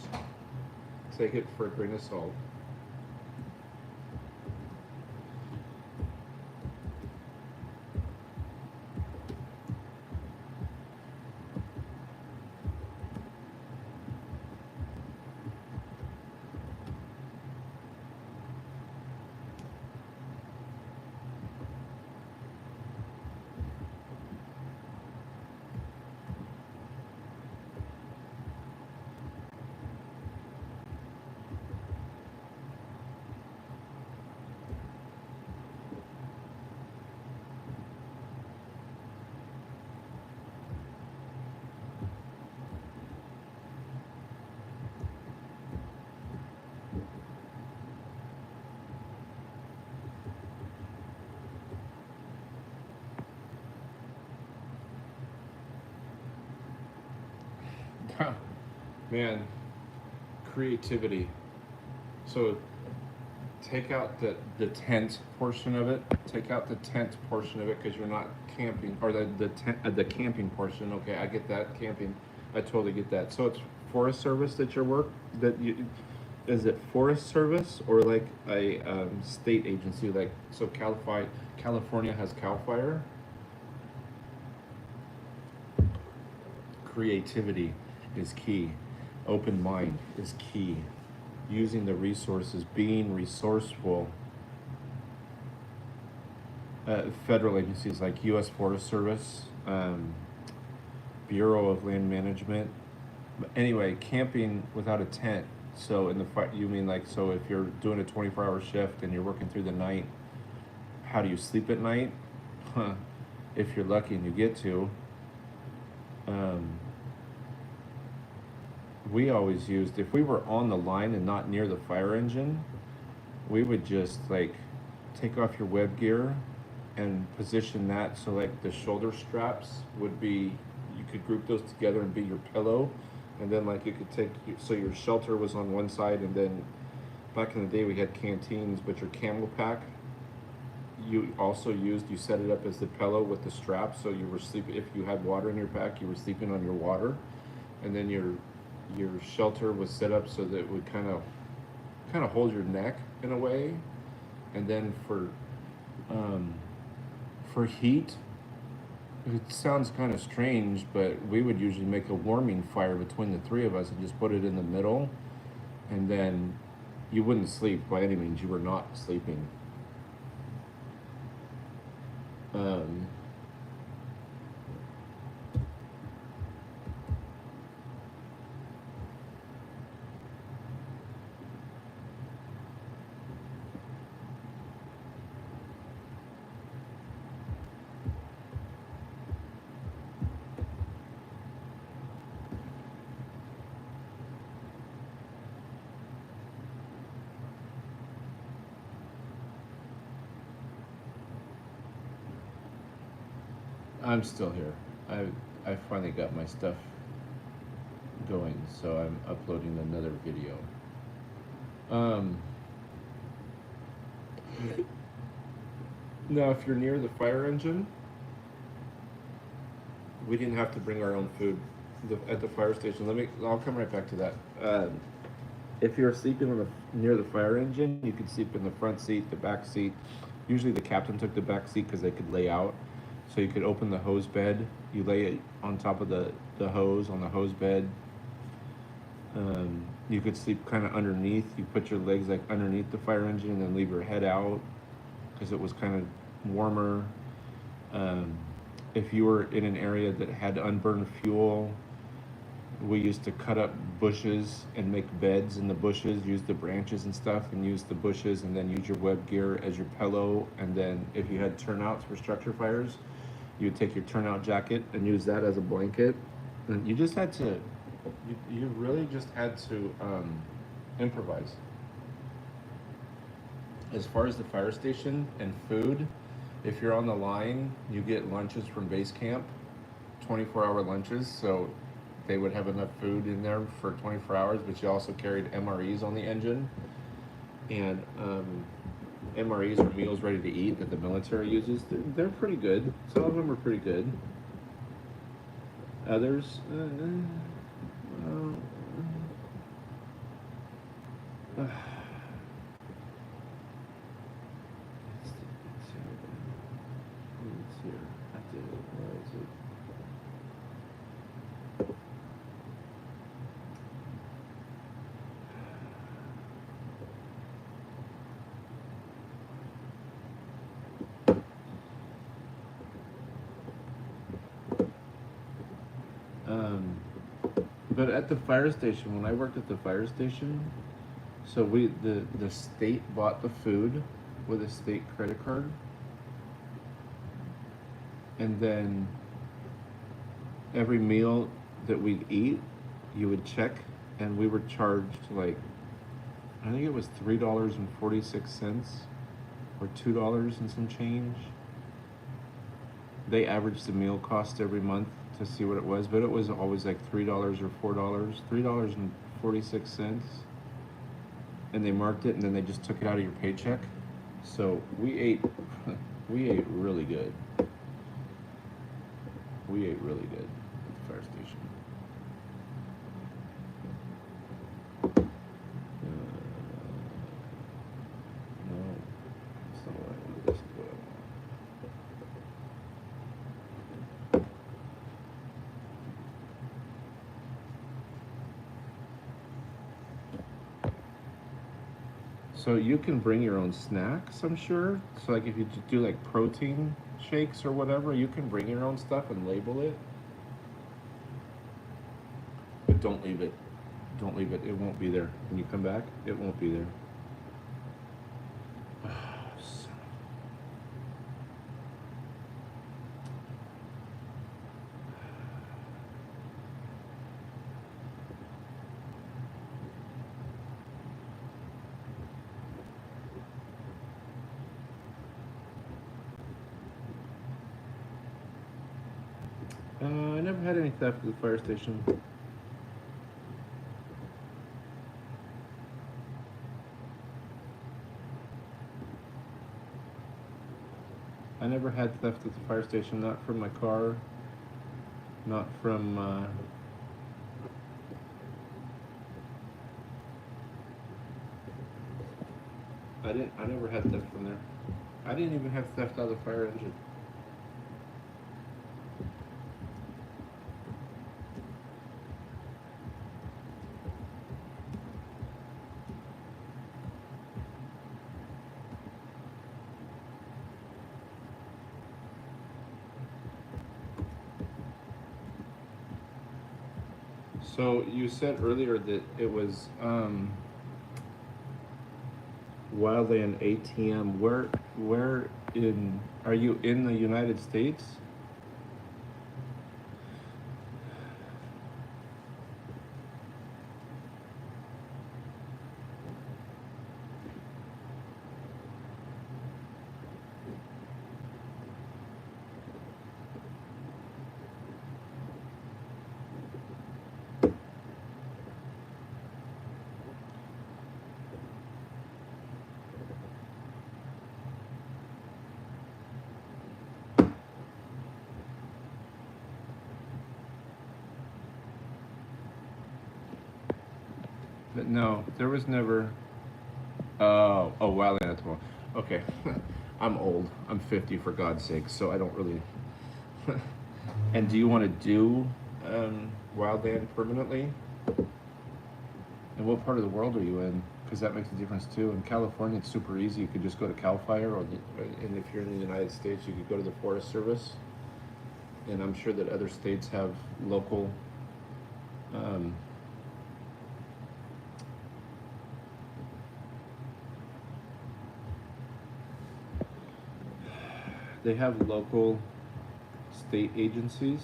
Take it for a grain of salt. Man, creativity. So take out the tent portion of it. Take out the tent portion of it because you're not camping, or the camping portion. Okay, I get that camping. I totally get that. So it's Forest Service that your work that you is it Forest Service or like a state agency like so California has Cal Fire. Creativity is key. Open mind is key. Using the resources, being resourceful. Federal agencies like U.S. Forest Service, Bureau of Land Management. But anyway, camping without a tent. So in the fight, you mean like so if you're doing a 24-hour shift and you're working through the night, how do you sleep at night? Huh. If you're lucky and you get to. Um, we always used if we were on the line and not near the fire engine, we would just like take off your web gear and position that so like the shoulder straps would be you could group those together and be your pillow, and then like you could take so your shelter was on one side, and then back in the day we had canteens, but your camel pack you also used you set it up as the pillow with the strap so you were sleeping if you had water in your pack you were sleeping on your water, and then your shelter was set up so that it would kind of hold your neck in a way, and then for heat, it sounds kind of strange, but we would usually make a warming fire between the three of us and just put it in the middle, and then you wouldn't sleep by any means. You were not sleeping. Um, I'm still here. I finally got my stuff going, so I'm uploading another video. Um, Now, if you're near the fire engine, we didn't have to bring our own food at the fire station. I'll come right back to that. If you're sleeping near the fire engine, you could sleep in the front seat, the back seat. Usually the captain took the back seat because they could lay out. So you could open the hose bed. You lay it on top of the hose on the hose bed. You could sleep kind of underneath. You put your legs like underneath the fire engine and then leave your head out because it was kind of warmer. Um, if you were in an area that had unburned fuel, we used to cut up bushes and make beds in the bushes, use the branches and stuff, and use the bushes, and then use your web gear as your pillow. And then if you had turnouts for structure fires, you would take your turnout jacket and use that as a blanket. And you just had to, you really just had to improvise. As far as the fire station and food, if you're on the line, you get lunches from base camp, 24-hour lunches. So they would have enough food in there for 24 hours, but you also carried MREs on the engine. And MREs are meals ready to eat that the military uses. They're pretty good. Some of them are pretty good. Others, uh, it's here. I did it. Where is it? Um, but at the fire station, when I worked at the fire station, so the state bought the food with a state credit card, and then every meal that we'd eat, you would check, and we were charged like I think it was $3.46 or $2 and some change. They averaged the meal cost every month to see what it was, but it was always like $3 or $4, $3.46, and they marked it, and then they just took it out of your paycheck. So we ate, we ate really good. We ate really good at the fire station. No, that's not what I want. This is what I want. So you can bring your own snacks, I'm sure. So like if you do like protein shakes or whatever, you can bring your own stuff and label it. But don't leave it. Don't leave it. It won't be there. When you come back, it won't be there. I never had any theft at the fire station. I never had theft at the fire station, not from my car, not from, I never had theft from there. I didn't even have theft out of the fire engine. So you said earlier that it was Wildland ATM. Where in, are you in the United States? But no, there was never. Oh, Wildland at the moment. Okay, I'm old. I'm 50 for God's sake, so I don't really. And do you want to do Wildland permanently? And what part of the world are you in? Because that makes a difference too. In California, it's super easy. You could just go to Cal Fire, and if you're in the United States, you could go to the Forest Service. And I'm sure that other states have local. They have local state agencies.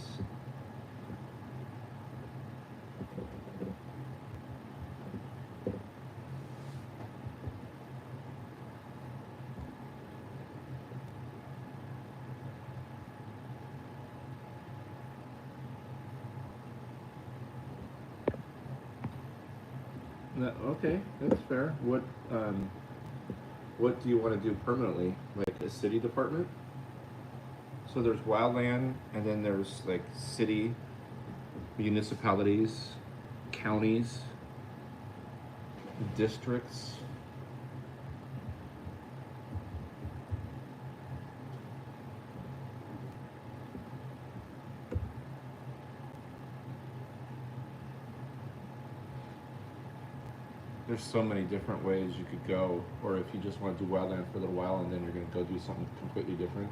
Okay, that's fair. What do you want to do permanently? Like a city department? So there's wildland, and then there's like city, municipalities, counties, districts. There's so many different ways you could go, or if you just want to do wildland for a little while and then you're going to go do something completely different.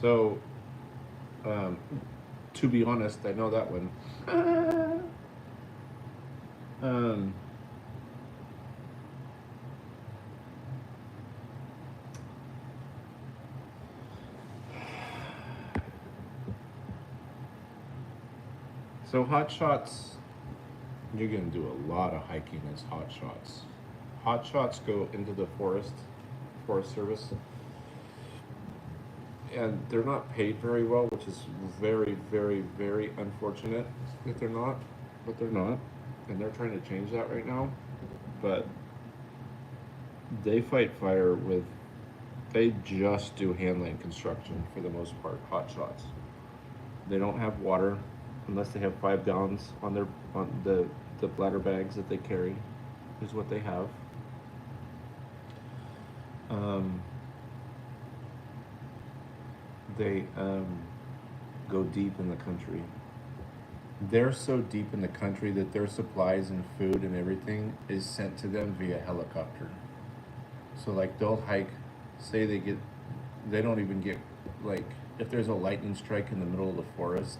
So, to be honest, I know that one. So hot shots, you're gonna do a lot of hiking as hot shots. Hot shots go into the Forest Service, and they're not paid very well, which is very, very, very unfortunate that they're not, but they're not, and they're trying to change that right now. But they fight fire with, they just do handling construction for the most part, hot shots. They don't have water unless they have 5 gallons on the bladder bags that they carry, is what they have. They go deep in the country. They're so deep in the country that their supplies and food and everything is sent to them via helicopter. So like they'll hike, say they don't even get, like if there's a lightning strike in the middle of the forest,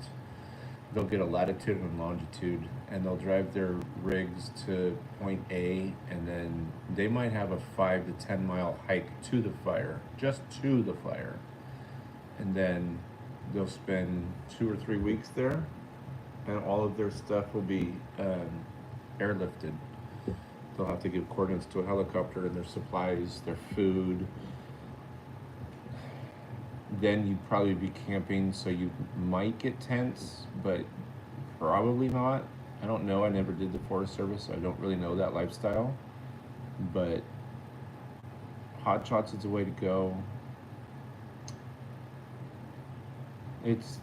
they'll get a latitude and longitude, and they'll drive their rigs to point A, and then they might have a 5 to 10 mile hike to the fire, just to the fire. And then they'll spend 2 or 3 weeks there, and all of their stuff will be airlifted. They'll have to give coordinates to a helicopter, and their supplies, their food. Then you'd probably be camping, so you might get tents, but probably not. I don't know. I never did the Forest Service, so I don't really know that lifestyle. But hot shots is a way to go. It's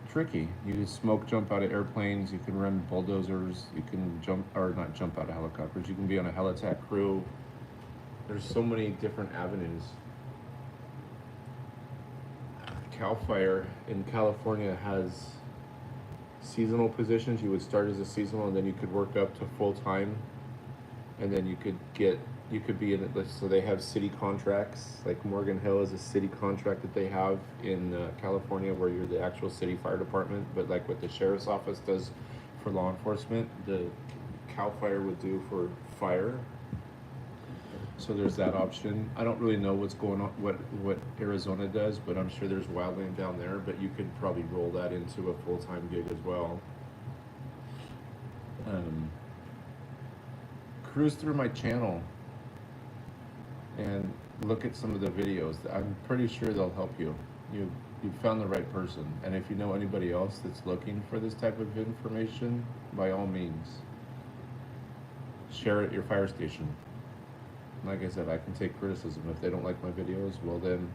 tricky. You can smoke jump out of airplanes, you can run bulldozers, you can not jump out of helicopters, you can be on a helitack crew. There's so many different avenues. Cal Fire in California has seasonal positions. You would start as a seasonal, and then you could work up to full time, and then you could be in it. So they have city contracts, like Morgan Hill is a city contract that they have in California, where you're the actual city fire department. But like what the sheriff's office does for law enforcement, the Cal Fire would do for fire. So there's that option. I don't really know what's going on, what Arizona does, but I'm sure there's Wildland down there. But you could probably roll that into a full-time gig as well. Cruise through my channel and look at some of the videos. I'm pretty sure they'll help you. You found the right person. And if you know anybody else that's looking for this type of information, by all means, share it at your fire station. Like I said, I can take criticism. If they don't like my videos, well then,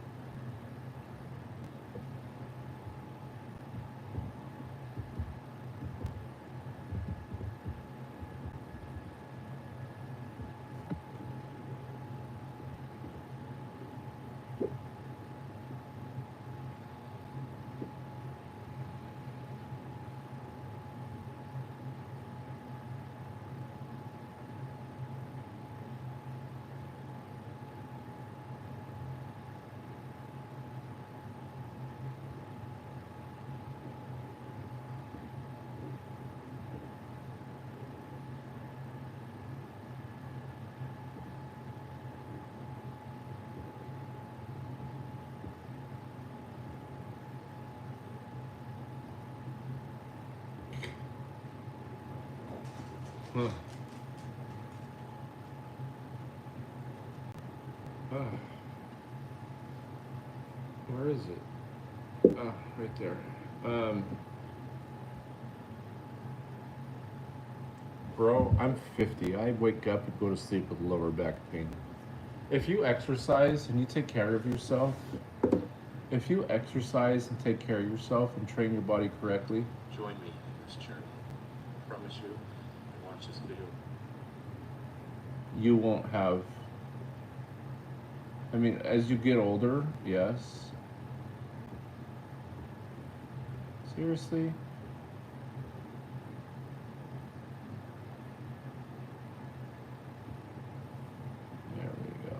huh. Where is it? Right there. Bro, I'm 50. I wake up and go to sleep with lower back pain. If you exercise and you take care of yourself, if you exercise and take care of yourself and train your body correctly, join me in this journey. I promise you, and watch this video. You won't have, I mean, as you get older, yes. Seriously? There we go.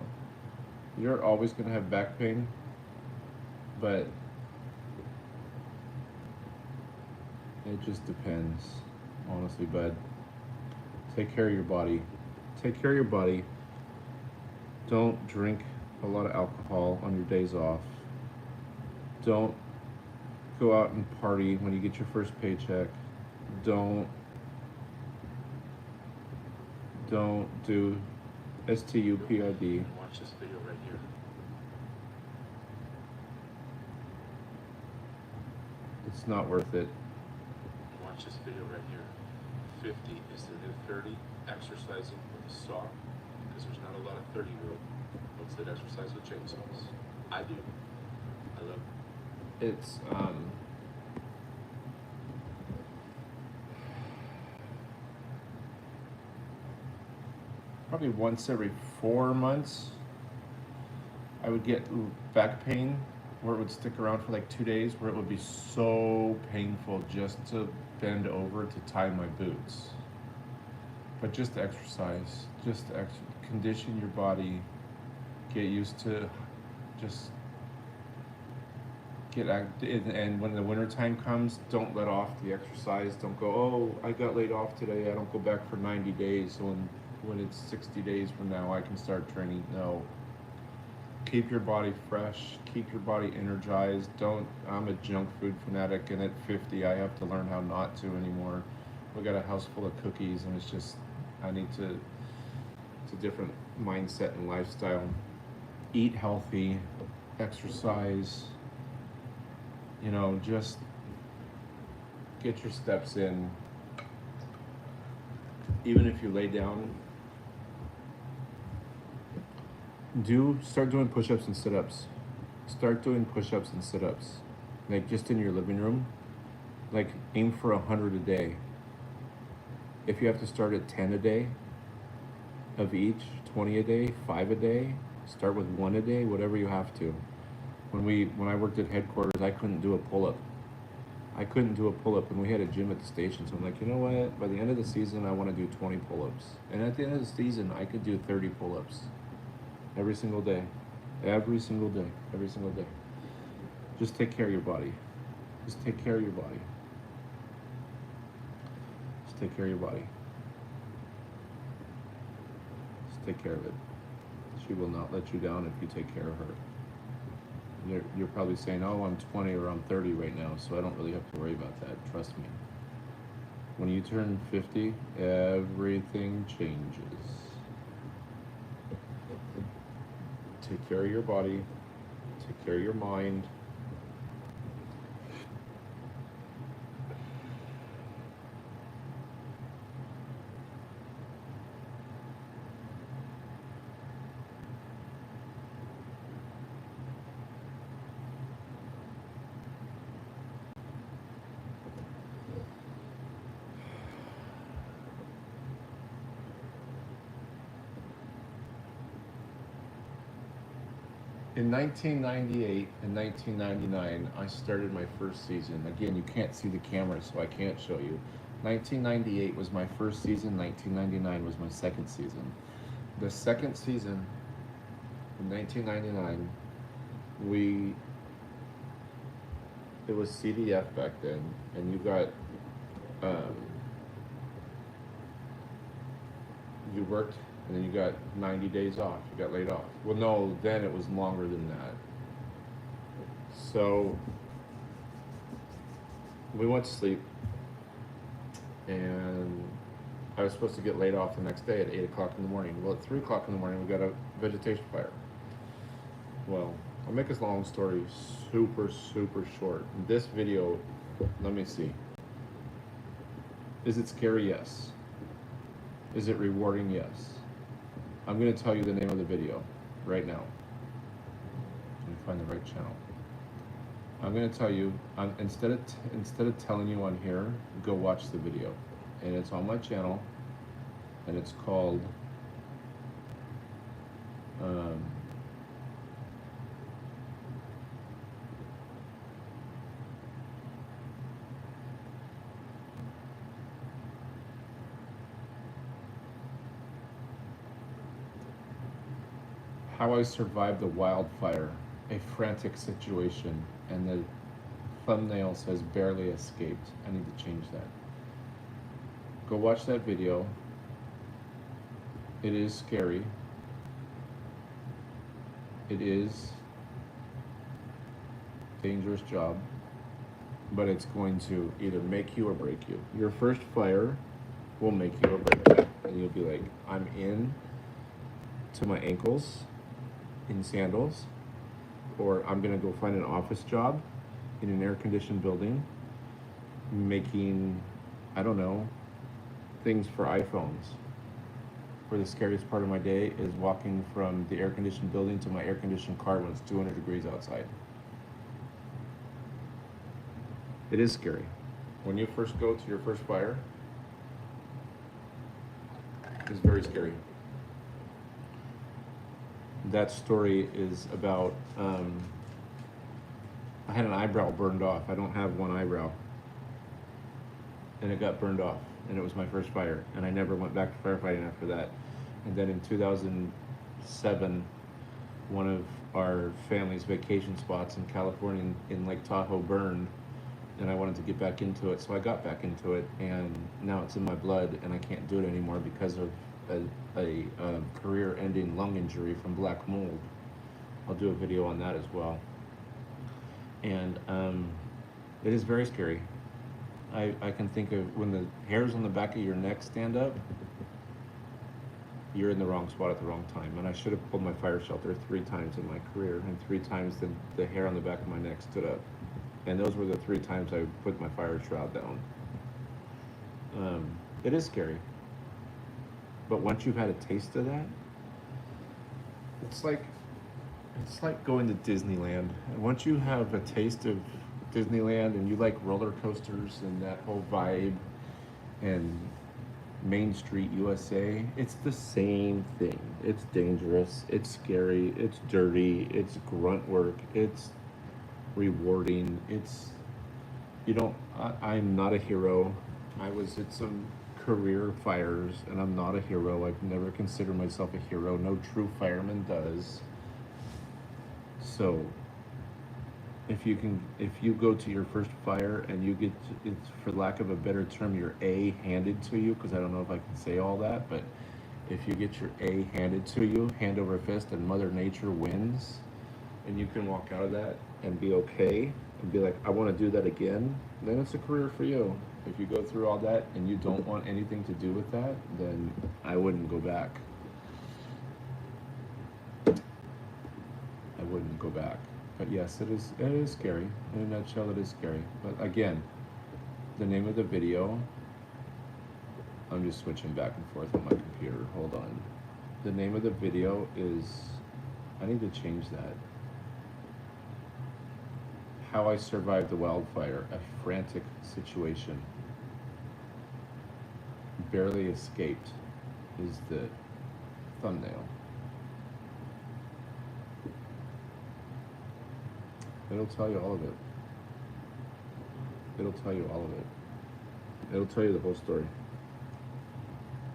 You're always going to have back pain, but it just depends, honestly, bud. Take care of your body. Take care of your body. Don't drink a lot of alcohol on your days off. Don't go out and party when you get your first paycheck. don't do STUPID. Watch this video right here. It's not worth it. Watch this video right here. 50 is the new 30. Exercising with a saw, because there's not a lot of 30-year-old folks that exercise with chainsaws. I do. I love it. It's probably once every 4 months I would get back pain where it would stick around for like 2 days, where it would be so painful just to bend over to tie my boots. But just exercise, condition your body, get used to just get active. And when the winter time comes, don't let off the exercise. Don't go, oh, I got laid off today, I don't go back for 90 days, so when it's 60 days from now I can start training. No, keep your body fresh, keep your body energized. I'm a junk food fanatic, and at 50 I have to learn how not to anymore. We got a house full of cookies, and it's just, it's a different mindset and lifestyle. Eat healthy, exercise, just get your steps in. Even if you lay down, start doing push-ups and sit-ups. Start doing push-ups and sit-ups, like just in your living room. Like aim for 100 a day. If you have to start at 10 a day of each, 20 a day, 5 a day, start with 1 a day, whatever you have to. When I worked at headquarters, I couldn't do a pull-up. And we had a gym at the station, so I'm like, you know what? By the end of the season, I want to do 20 pull-ups. And at the end of the season, I could do 30 pull-ups. Every single day. Every single day. Every single day. Just take care of your body. Just take care of your body. Just take care of your body. Just take care of it. She will not let you down if you take care of her. You're probably saying, oh, I'm 20 or I'm 30 right now, so I don't really have to worry about that. Trust me. When you turn 50, everything changes. Take care of your body. Take care of your mind. In 1998 and 1999, I started my first season. Again, you can't see the camera, so I can't show you. 1998 was my first season, 1999 was my second season. The second season, in 1999, it was CDF back then, and you got, you worked, and then you got 90 days off. You got laid off. Well, no, then it was longer than that. So we went to sleep, and I was supposed to get laid off the next day at 8 o'clock in the morning. Well, at 3 o'clock in the morning, we got a vegetation fire. Well, I'll make this long story super, super short. This video, let me see. Is it scary? Yes. Is it rewarding? Yes. I'm going to tell you the name of the video right now. Let me find the right channel. I'm going to tell you, instead of telling you on here, go watch the video. And it's on my channel, and it's called How I Survived the Wildfire, a Frantic Situation, and the thumbnail says barely escaped. I need to change that. Go watch that video. It is scary. It is a dangerous job. but it's going to either make you or break you. Your first fire will make you or break you, and you'll be like, I'm in to my ankles in sandals, or I'm gonna go find an office job in an air-conditioned building making, I don't know, things for iPhones. Where the scariest part of my day is walking from the air-conditioned building to my air-conditioned car when it's 200 degrees outside. It is scary. When you first go to your first fire, it's very scary. That story is about, I had an eyebrow burned off. I don't have one eyebrow. And it got burned off, and it was my first fire, and I never went back to firefighting after that. And then in 2007, one of our family's vacation spots in California in Lake Tahoe burned, and I wanted to get back into it, so I got back into it, and now it's in my blood, and I can't do it anymore because of a career-ending lung injury from black mold. I'll do a video on that as well. And it is very scary. I can think of when the hairs on the back of your neck stand up, you're in the wrong spot at the wrong time. And I should have pulled my fire shelter 3 times in my career, and 3 times the hair on the back of my neck stood up. And those were the 3 times I put my fire shroud down. It is scary. But once you've had a taste of that, it's like going to Disneyland. And once you have a taste of Disneyland and you like roller coasters and that whole vibe and Main Street USA, it's the same thing. It's dangerous, it's scary, it's dirty, it's grunt work, it's rewarding, I'm not a hero. I was at some career fires and I'm not a hero. I've never considered myself a hero. No true fireman does. So if you go to your first fire and you get, it's for lack of a better term, your A handed to you, because I don't know if I can say all that, but if you get your A handed to you, hand over fist, and Mother Nature wins, and you can walk out of that and be okay, and be like, I want to do that again, then it's a career for you. If you go through all that and you don't want anything to do with that, then I wouldn't go back. I wouldn't go back. But yes, it is scary. In a nutshell, it is scary. But again, the name of the video, I'm just switching back and forth on my computer. Hold on. The name of the video is, I need to change that. How I Survived the Wildfire, a Frantic Situation. Barely Escaped is the thumbnail. It'll tell you all of it. It'll tell you all of it. It'll tell you the whole story.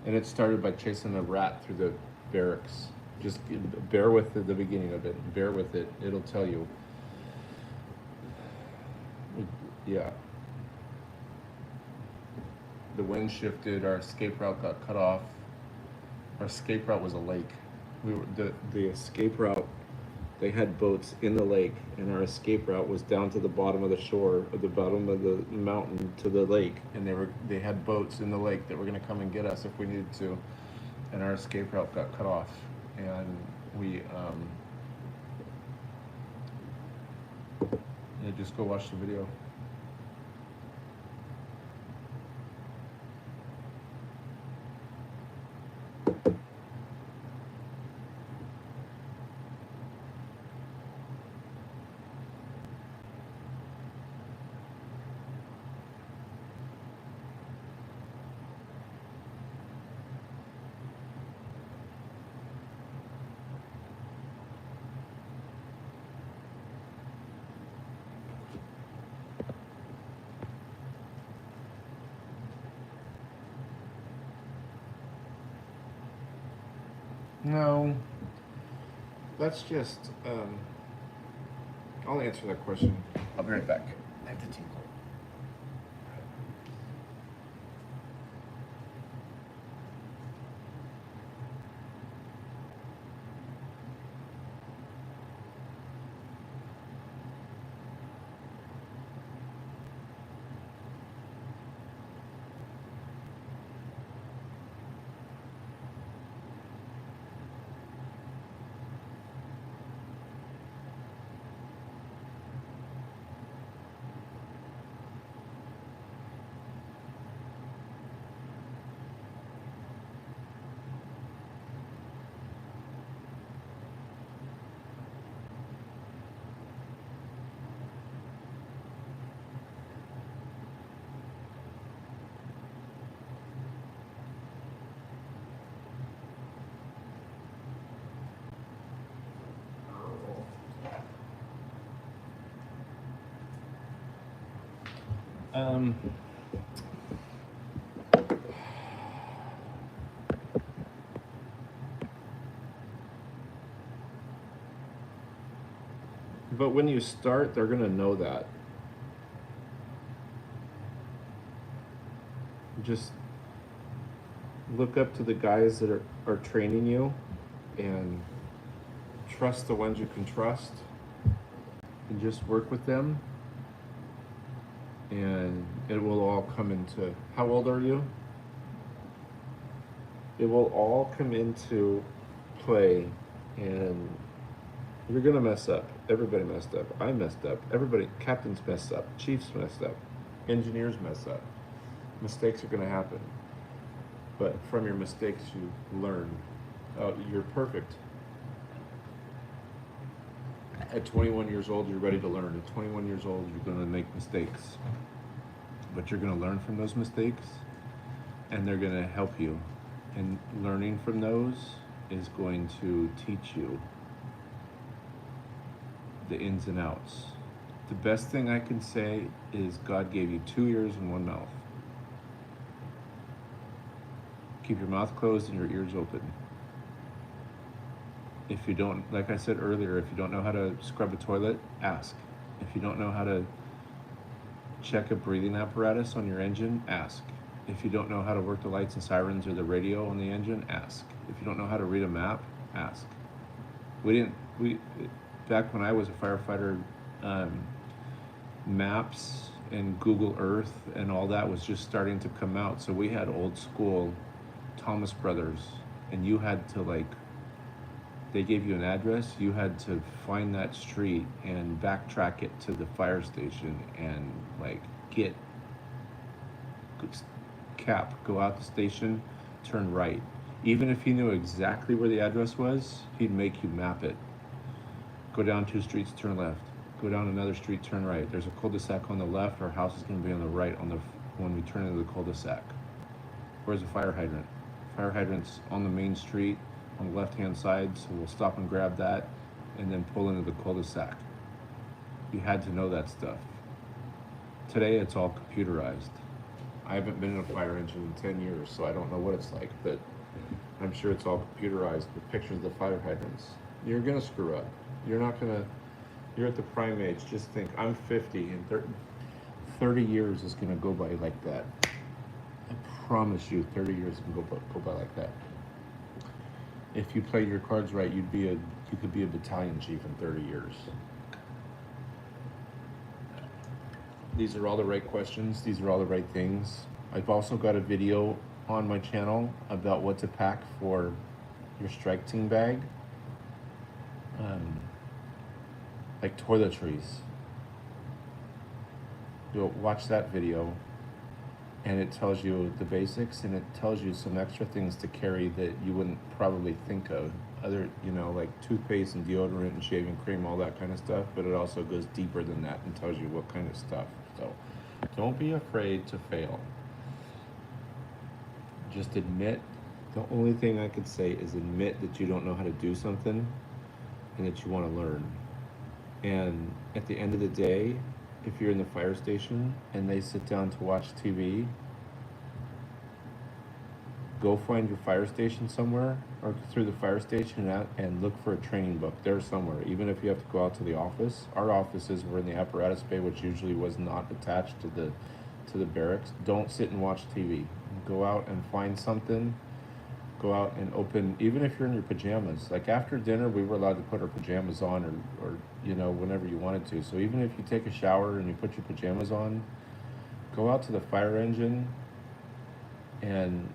And it started by chasing a rat through the barracks. Just bear with the beginning of it. Bear with it. It'll tell you. Yeah. The wind shifted. Our escape route got cut off. Our escape route was a lake. The escape route. They had boats in the lake, and our escape route was down to the bottom of the shore, at the bottom of the mountain to the lake, and they had boats in the lake that were going to come and get us if we needed to, and our escape route got cut off, and just go watch the video. No, that's just, I'll answer that question. I'll be right back. I have to tinkle. Um, but when you start, they're gonna know that. Just look up to the guys that are training you and trust the ones you can trust and just work with them and it will all come into, how old are you? It will all come into play and you're gonna mess up. Everybody messed up. I messed up. Everybody, captains messed up. Chiefs messed up. Engineers mess up. Mistakes are gonna happen. But from your mistakes, you learn. You're perfect. At 21 years old, you're ready to learn. At 21 years old, you're gonna make mistakes. But you're gonna learn from those mistakes and they're gonna help you. And learning from those is going to teach you the ins and outs. The best thing I can say is God gave you 2 ears and 1 mouth. Keep your mouth closed and your ears open. If you don't, like I said earlier, if you don't know how to scrub a toilet, ask. If you don't know how to check a breathing apparatus on your engine, ask. If you don't know how to work the lights and sirens or the radio on the engine, ask. If you don't know how to read a map, ask. Back when I was a firefighter, maps and Google Earth and all that was just starting to come out. So we had old school Thomas Brothers, and you had to they gave you an address, you had to find that street and backtrack it to the fire station and go out the station, turn right. Even if he knew exactly where the address was, he'd make you map it. Go down 2 streets, turn left. Go down another street, turn right. There's a cul-de-sac on the left. Our house is going to be on the right when we turn into the cul-de-sac. Where's the fire hydrant? Fire hydrant's on the main street on the left-hand side, so we'll stop and grab that and then pull into the cul-de-sac. You had to know that stuff. Today, it's all computerized. I haven't been in a fire engine in 10 years, so I don't know what it's like, but I'm sure it's all computerized with pictures of the fire hydrants. You're gonna screw up. You're at the prime age. Just think, I'm 50 and 30 years is gonna go by like that. I promise you, 30 years can go by like that. If you played your cards right, you could be a battalion chief in 30 years. These are all the right questions. These are all the right things. I've also got a video on my channel about what to pack for your strike team bag. Like toiletries. You'll watch that video and it tells you the basics and it tells you some extra things to carry that you wouldn't probably think of. Other, like toothpaste and deodorant and shaving cream, all that kind of stuff, but it also goes deeper than that and tells you what kind of stuff. So don't be afraid to fail. Just admit, the only thing I could say is admit that you don't know how to do something and that you want to learn. And at the end of the day, if you're in the fire station and they sit down to watch TV, go find your fire station somewhere or through the fire station and look for a training book there somewhere. Even if you have to go out to the office, our offices were in the apparatus bay, which usually was not attached to the barracks. Don't sit and watch TV. Go out and find something. Go out and open, even if you're in your pajamas. Like after dinner, we were allowed to put our pajamas on or whenever you wanted to. So even if you take a shower and you put your pajamas on, go out to the fire engine and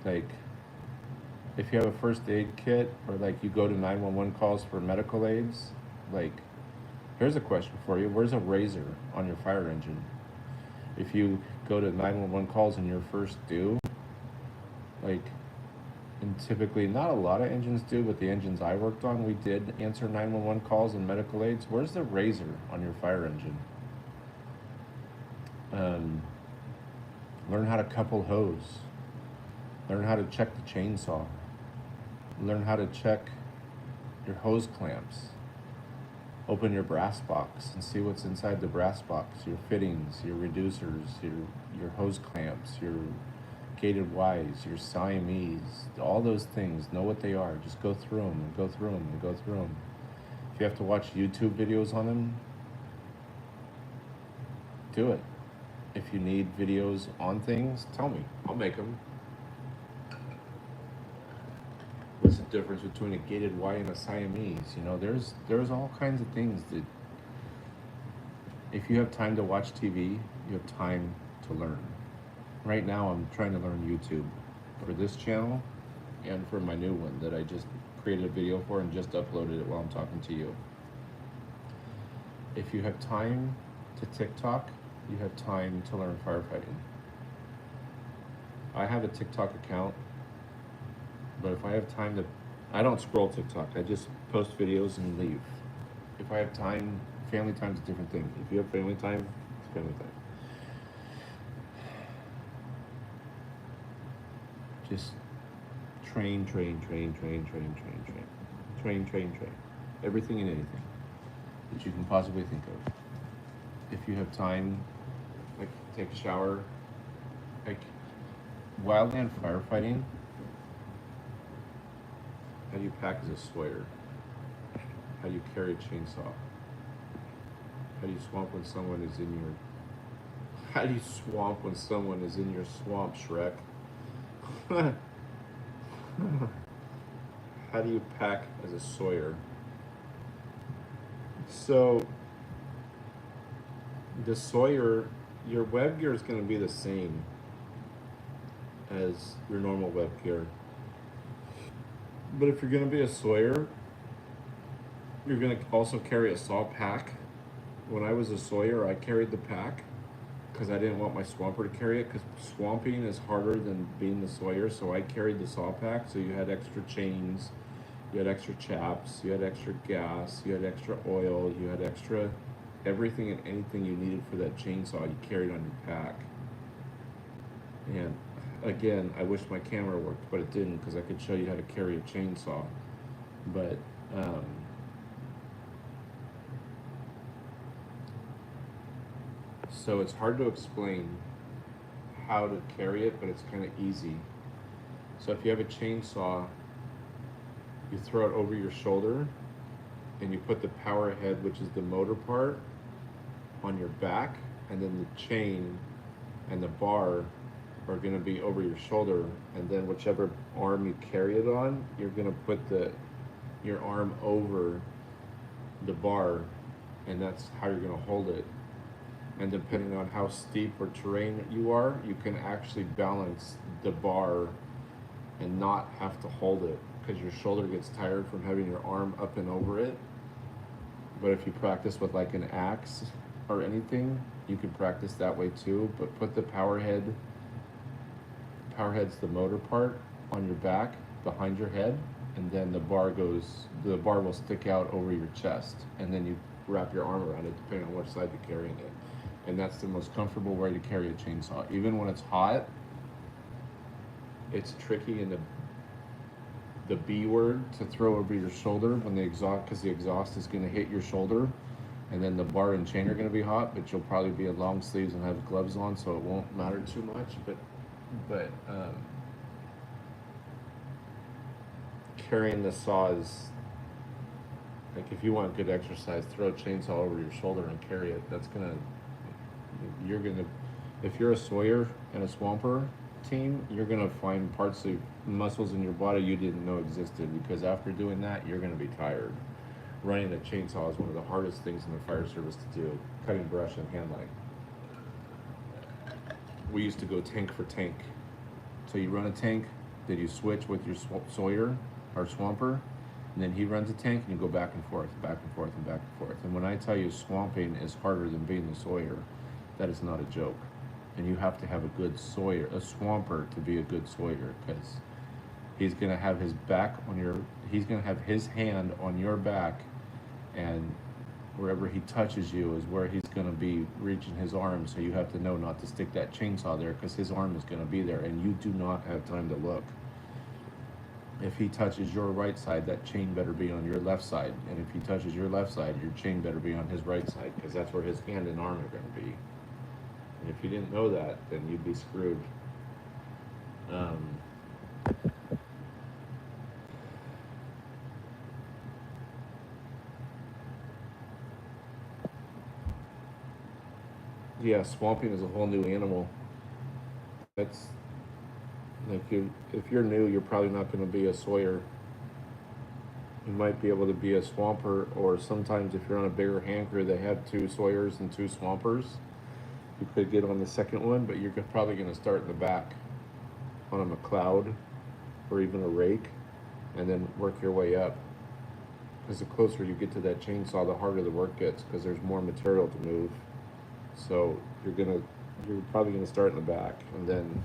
if you have a first aid kit or you go to 911 calls for medical aids, here's a question for you. Where's a razor on your fire engine? If you go to 911 calls and you're first due, and typically not a lot of engines do, but the engines I worked on, we did answer 911 calls and medical aids. Where's the razor on your fire engine? Learn how to couple hose. Learn how to check the chainsaw. Learn how to check your hose clamps. Open your brass box and see what's inside the brass box. Your fittings, your reducers, your hose clamps, your gated Ys, your Siamese, all those things. Know what they are. Just go through them and go through them and go through them. If you have to watch YouTube videos on them, do it. If you need videos on things, tell me. I'll make them. What's the difference between a gated Y and a Siamese? You know, there's all kinds of things that if you have time to watch TV, you have time to learn. Right now I'm trying to learn YouTube for this channel and for my new one that I just created a video for and just uploaded it while I'm talking to you. If you have time to TikTok, you have time to learn firefighting. I have a TikTok account, but if I have time to, I don't scroll TikTok, I just post videos and leave. If I have time, family time is a different thing. If you have family time, it's family time. Just train. Everything and anything that you can possibly think of. If you have time, like take a shower, like wildland firefighting. How do you pack as a Sawyer? How do you carry a chainsaw? How do you swamp when someone is in your... How do you swamp when someone is in your swamp, Shrek? How do you pack as a Sawyer? So, the Sawyer, your web gear is going to be the same as your normal web gear. But if you're going to be a Sawyer, you're going to also carry a saw pack. When I was a Sawyer, I carried the pack because I didn't want my swamper to carry it, because swamping is harder than being the Sawyer, so I carried the saw pack. So you had extra chains, you had extra chaps, you had extra gas, you had extra oil, you had extra everything and anything you needed for that chainsaw you carried on your pack. And again, I wish my camera worked, but it didn't, because I could show you how to carry a chainsaw. But so it's hard to explain how to carry it, but it's kind of easy. So if you have a chainsaw, you throw it over your shoulder and you put the power head, which is the motor part, on your back, and then the chain and the bar are going to be over your shoulder, and then whichever arm you carry it on, you're going to put your arm over the bar, and that's how you're going to hold it. And depending on how steep or terrain you are, you can actually balance the bar and not have to hold it, because your shoulder gets tired from having your arm up and over it. But if you practice with like an axe or anything, you can practice that way too. But put the power head's the motor part, on your back behind your head, and then the bar will stick out over your chest, and then you wrap your arm around it depending on which side you're carrying it. And that's the most comfortable way to carry a chainsaw. Even when it's hot, it's tricky in the B word to throw over your shoulder when the exhaust, because the exhaust is going to hit your shoulder, and then the bar and chain are going to be hot, but you'll probably be in long sleeves and have gloves on, so it won't matter too much. But carrying the saw is, like, if you want good exercise, throw a chainsaw over your shoulder and carry it. If you're a Sawyer and a Swamper team, you're gonna find parts of muscles in your body you didn't know existed, because after doing that, you're gonna be tired. Running a chainsaw is one of the hardest things in the fire service to do, cutting brush and hand line. We used to go tank for tank. So you run a tank, then you switch with your Sawyer or Swamper, and then he runs a tank, and you go back and forth, back and forth, and back and forth. And when I tell you swamping is harder than being the Sawyer, that is not a joke. And you have to have a good Sawyer, a Swamper, to be a good Sawyer, because he's gonna have his back on he's gonna have his hand on your back, and wherever he touches you is where he's gonna be reaching his arm. So you have to know not to stick that chainsaw there, because his arm is gonna be there, and you do not have time to look. If he touches your right side, that chain better be on your left side. And if he touches your left side, your chain better be on his right side, because that's where his hand and arm are going to be. And if you didn't know that, then you'd be screwed. Um, yeah, swamping is a whole new animal. That's like if you're new, you're probably not going to be a sawyer. You might be able to be a swamper, or sometimes if you're on a bigger hand crew, they have two sawyers and two swampers. You could get on the second one, but you're probably going to start in the back on a McLeod or even a rake, and then work your way up. Because the closer you get to that chainsaw, the harder the work gets, because there's more material to move. So you're probably gonna start in the back, and then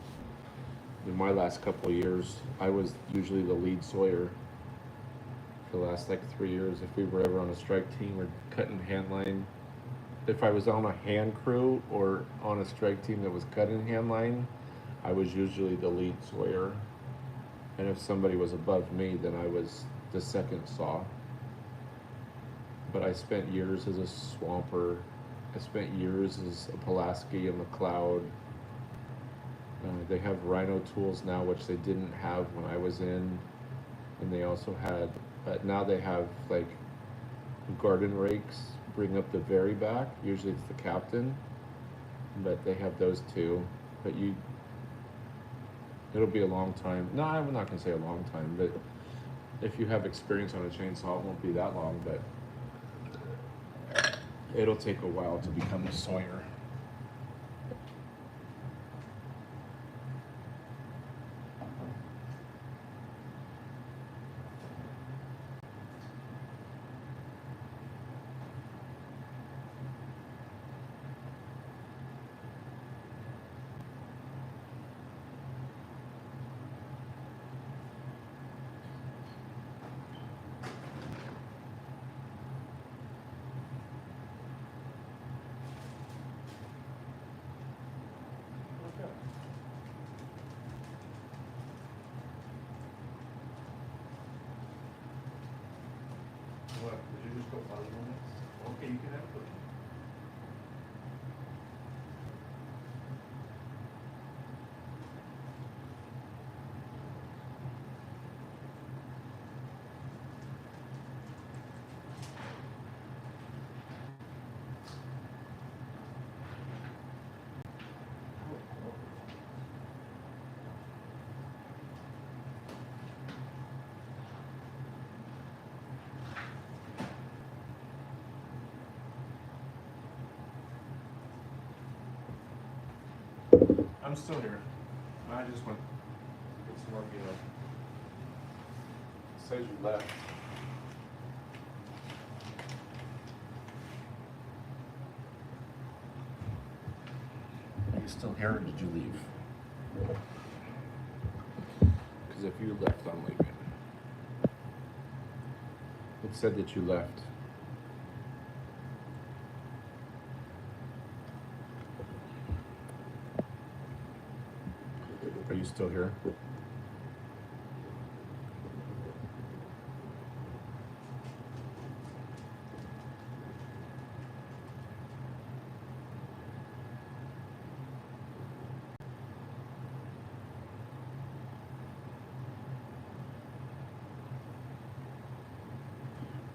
in my last couple of years, I was usually the lead sawyer for the last like 3 years. If we were ever on a strike team or cutting hand line, if I was on a hand crew or on a strike team that was cutting hand line, I was usually the lead sawyer. And if somebody was above me, then I was the second saw. But I spent years as a swamper. I spent years as a Pulaski, a McLeod. They have Rhino tools now, which they didn't have when I was in. And they also had, now they have like garden rakes, bring up the very back. Usually it's the captain, but they have those too. But it'll be a long time. No, I'm not gonna say a long time, but if you have experience on a chainsaw, it won't be that long, but it'll take a while to become a sawyer. What? Did you just go 5 minutes? Okay, you can have it. I'm still here. I just went to get some more meal. It says you left. Are you still here, or did you leave? Because if you left, I'm leaving. It said that you left. Are you still here?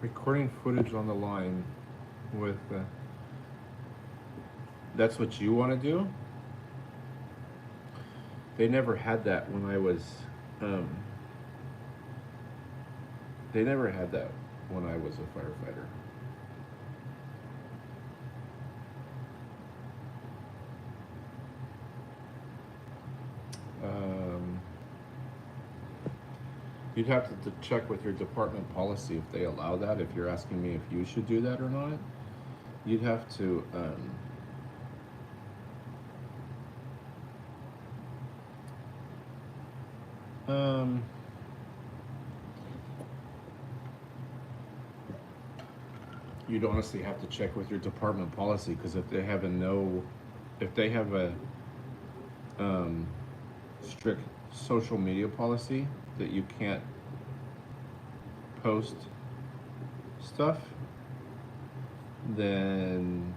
Recording footage on the line with, that's what you want to do? They never had that when I was, they never had that when I was a firefighter. You'd have to check with your department policy if they allow that. If you're asking me if you should do that or not, you'd have to, you'd honestly have to check with your department policy, because if they have a strict social media policy that you can't post stuff, then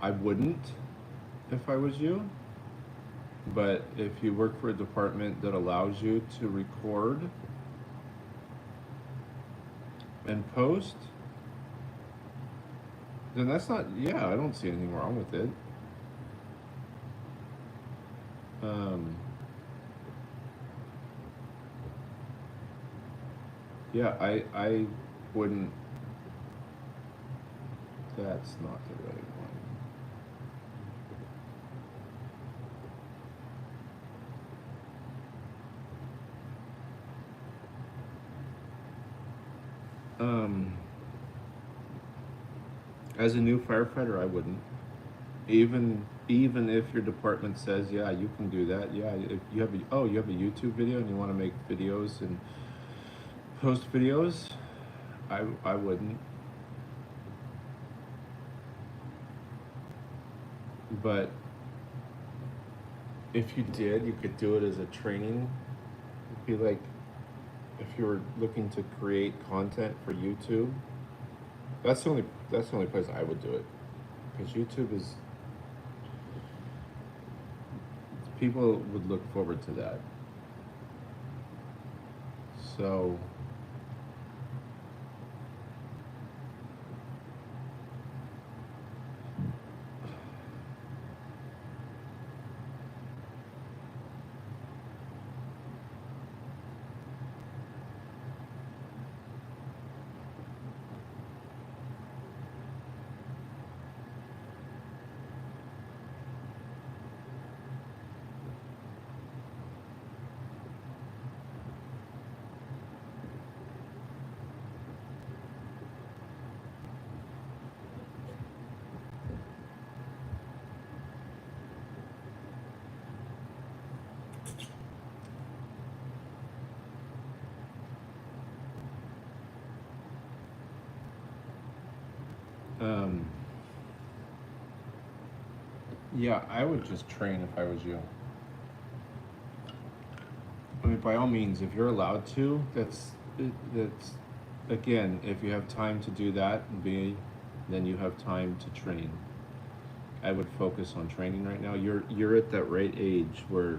I wouldn't if I was you. But if you work for a department that allows you to record and post, then that's not, yeah, I don't see anything wrong with it. Yeah, I wouldn't, that's not the right one. As a new firefighter, I wouldn't. Even if your department says, yeah, you can do that. Yeah, if you have you have a YouTube video and you want to make videos and post videos, I wouldn't. But if you did, you could do it as a training. It'd be like if you were looking to create content for YouTube. That's the only place I would do it, because YouTube is, people would look forward to that. So yeah, I would just train if I was you. I mean, by all means, if you're allowed to, that's again, if you have time to do that, then you have time to train. I would focus on training right now. You're at that right age where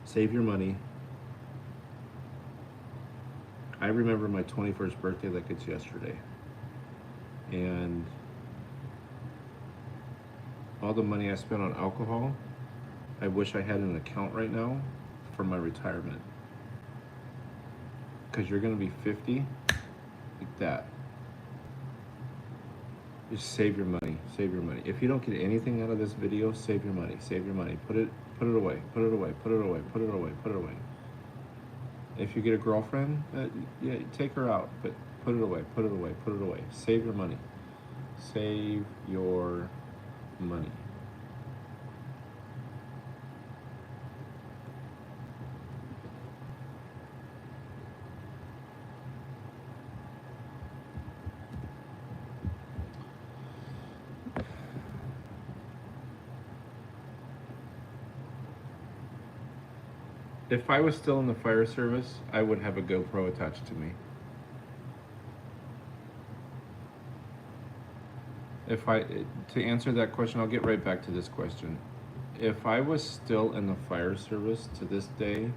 save your money. I remember my 21st birthday like it's yesterday. And all the money I spent on alcohol, I wish I had an account right now for my retirement. Because you're going to be 50 like that. Just save your money. Save your money. If you don't get anything out of this video, save your money. Save your money. Put it away. Put it away. Put it away. Put it away. Put it away. If you get a girlfriend, yeah, take her out, but put it away. Put it away. Put it away. Save your money. Save your money. If I was still in the fire service, I would have a GoPro attached to me. To answer that question, I'll get right back to this question. If I was still in the fire service to this day,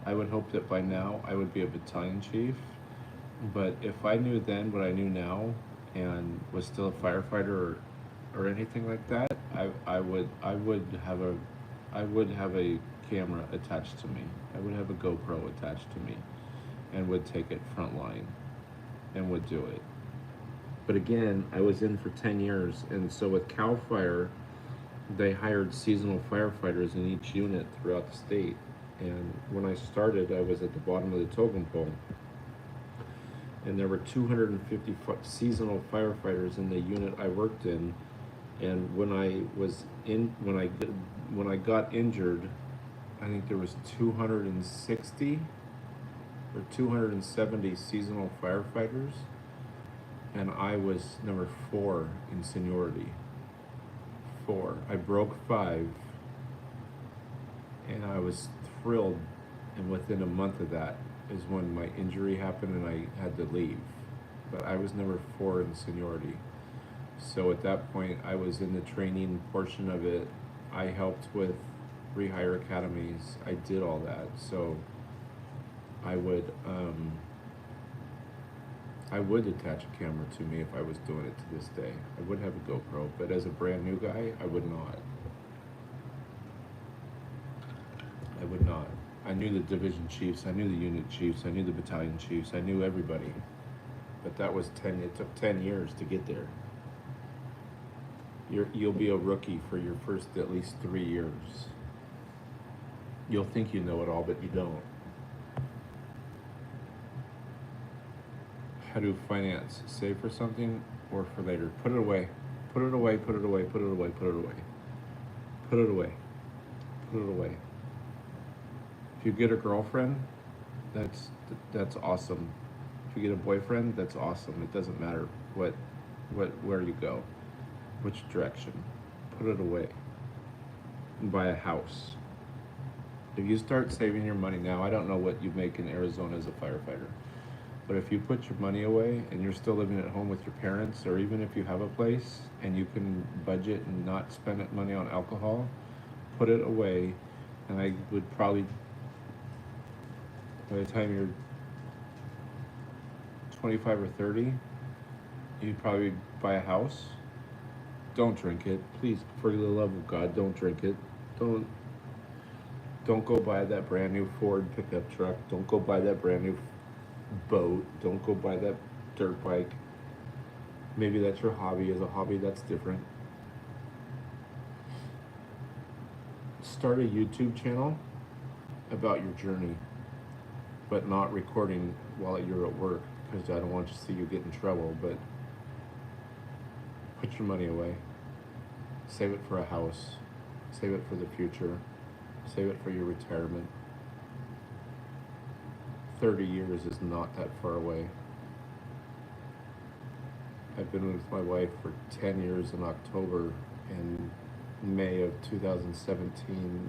I would hope that by now I would be a battalion chief. But if I knew then what I knew now and was still a firefighter or anything like that, I would have a camera attached to me. I would have a GoPro attached to me and would take it frontline and would do it. But again, I was in for 10 years, and so with CAL FIRE, they hired seasonal firefighters in each unit throughout the state. And when I started, I was at the bottom of the totem pole, and there were 250 seasonal firefighters in the unit I worked in. And when I got injured, I think there was 260 or 270 seasonal firefighters, and I was number 4 in seniority. 4. I broke 5, and I was thrilled And within a month of that is when my injury happened and I had to leave. But I was number 4 in seniority. So at that point, I was in the training portion of it. I helped with rehire academies. I did all that. So I would attach a camera to me if I was doing it to this day. I would have a GoPro, but as a brand new guy, I would not. I would not. I knew the division chiefs, I knew the unit chiefs, I knew the battalion chiefs, I knew everybody. But that was it took 10 years to get there. You'll be a rookie for your first at least 3 years. You'll think you know it all, but you don't. How to finance? Save for something or for later? Put it away. Put it away, put it away, put it away, put it away. Put it away. Put it away. If you get a girlfriend, that's awesome. If you get a boyfriend, that's awesome. It doesn't matter where you go, which direction. Put it away. And buy a house. If you start saving your money now, I don't know what you make in Arizona as a firefighter, but if you put your money away and you're still living at home with your parents, or even if you have a place and you can budget and not spend money on alcohol, put it away. And I would probably, by the time you're 25 or 30, you'd probably buy a house. Don't drink it, please. For the love of God, don't drink it. Don't go buy that brand new Ford pickup truck. Don't go buy that brand new boat. Don't go buy that dirt bike. Maybe that's your hobby. As a hobby, that's different. Start a YouTube channel about your journey, but not recording while you're at work, because I don't want to see you get in trouble. But put your money away. Save it for a house. Save it for the future. Save it for your retirement. 30 years is not that far away. I've been with my wife for 10 years in October, and May of 2017,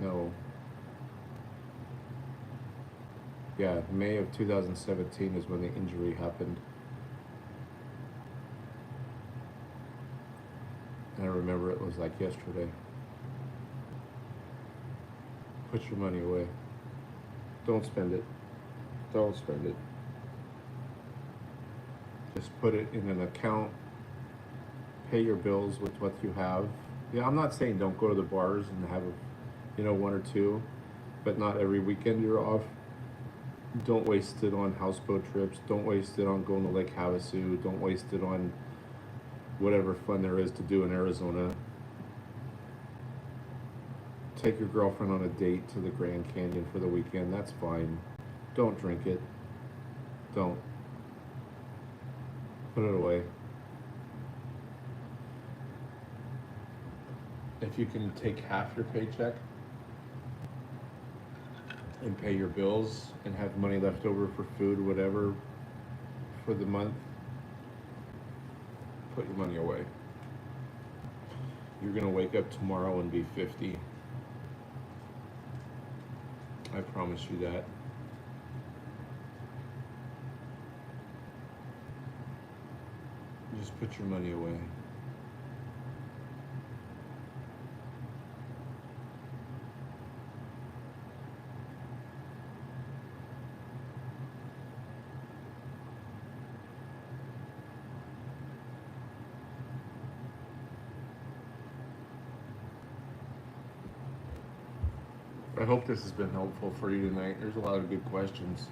May of 2017 is when the injury happened. And I remember it was like yesterday. Put your money away. Don't spend it. Don't spend it. Just put it in an account. Pay your bills with what you have. Yeah, I'm not saying don't go to the bars and have one or two, but not every weekend you're off. Don't waste it on houseboat trips. Don't waste it on going to Lake Havasu. Don't waste it on whatever fun there is to do in Arizona. Take your girlfriend on a date to the Grand Canyon for the weekend. That's fine. Don't drink it. Don't. Put it away. If you can take half your paycheck and pay your bills and have money left over for food, whatever, for the month, put your money away. You're gonna wake up tomorrow and be 50. I promise you that. Just put your money away. I hope this has been helpful for you tonight. There's a lot of good questions.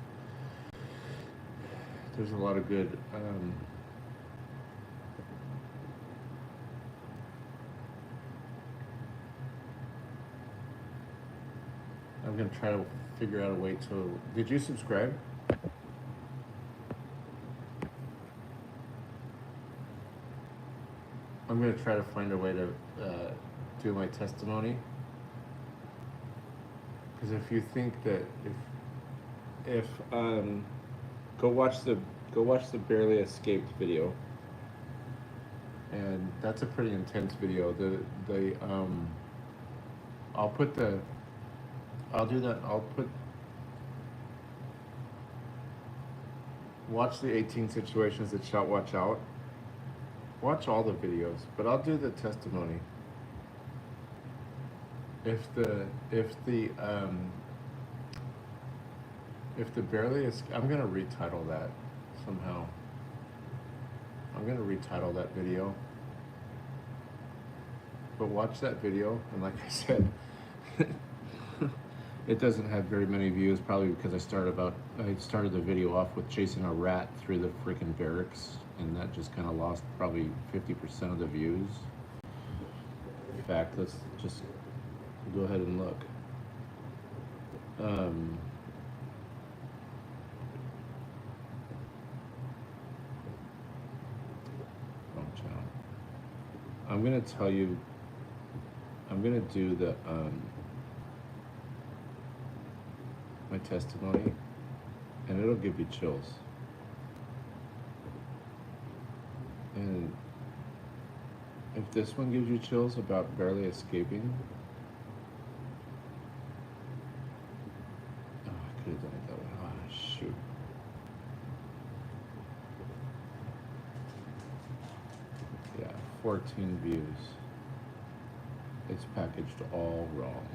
There's a lot of good I'm gonna try to figure out a way to. Did you subscribe? I'm gonna try to find a way to do my testimony. Because if you think that if go watch the Barely Escaped video, and that's a pretty intense video. I'll do that. I'll put Watch the 18 situations that shout watch out. Watch all the videos, but I'll do the testimony. If the barely is, I'm gonna retitle that somehow. I'm gonna retitle that video. But watch that video, and like I said, it doesn't have very many views, probably because I started the video off with chasing a rat through the freaking barracks, and that just kind of lost probably 50% of the views. In fact, let's just go ahead and look. Wrong channel. I'm gonna tell you. I'm gonna do the my testimony, and it'll give you chills. And if this one gives you chills about barely escaping, oh, I could have done it that way. Oh, shoot. Yeah, 14 views. It's packaged all wrong.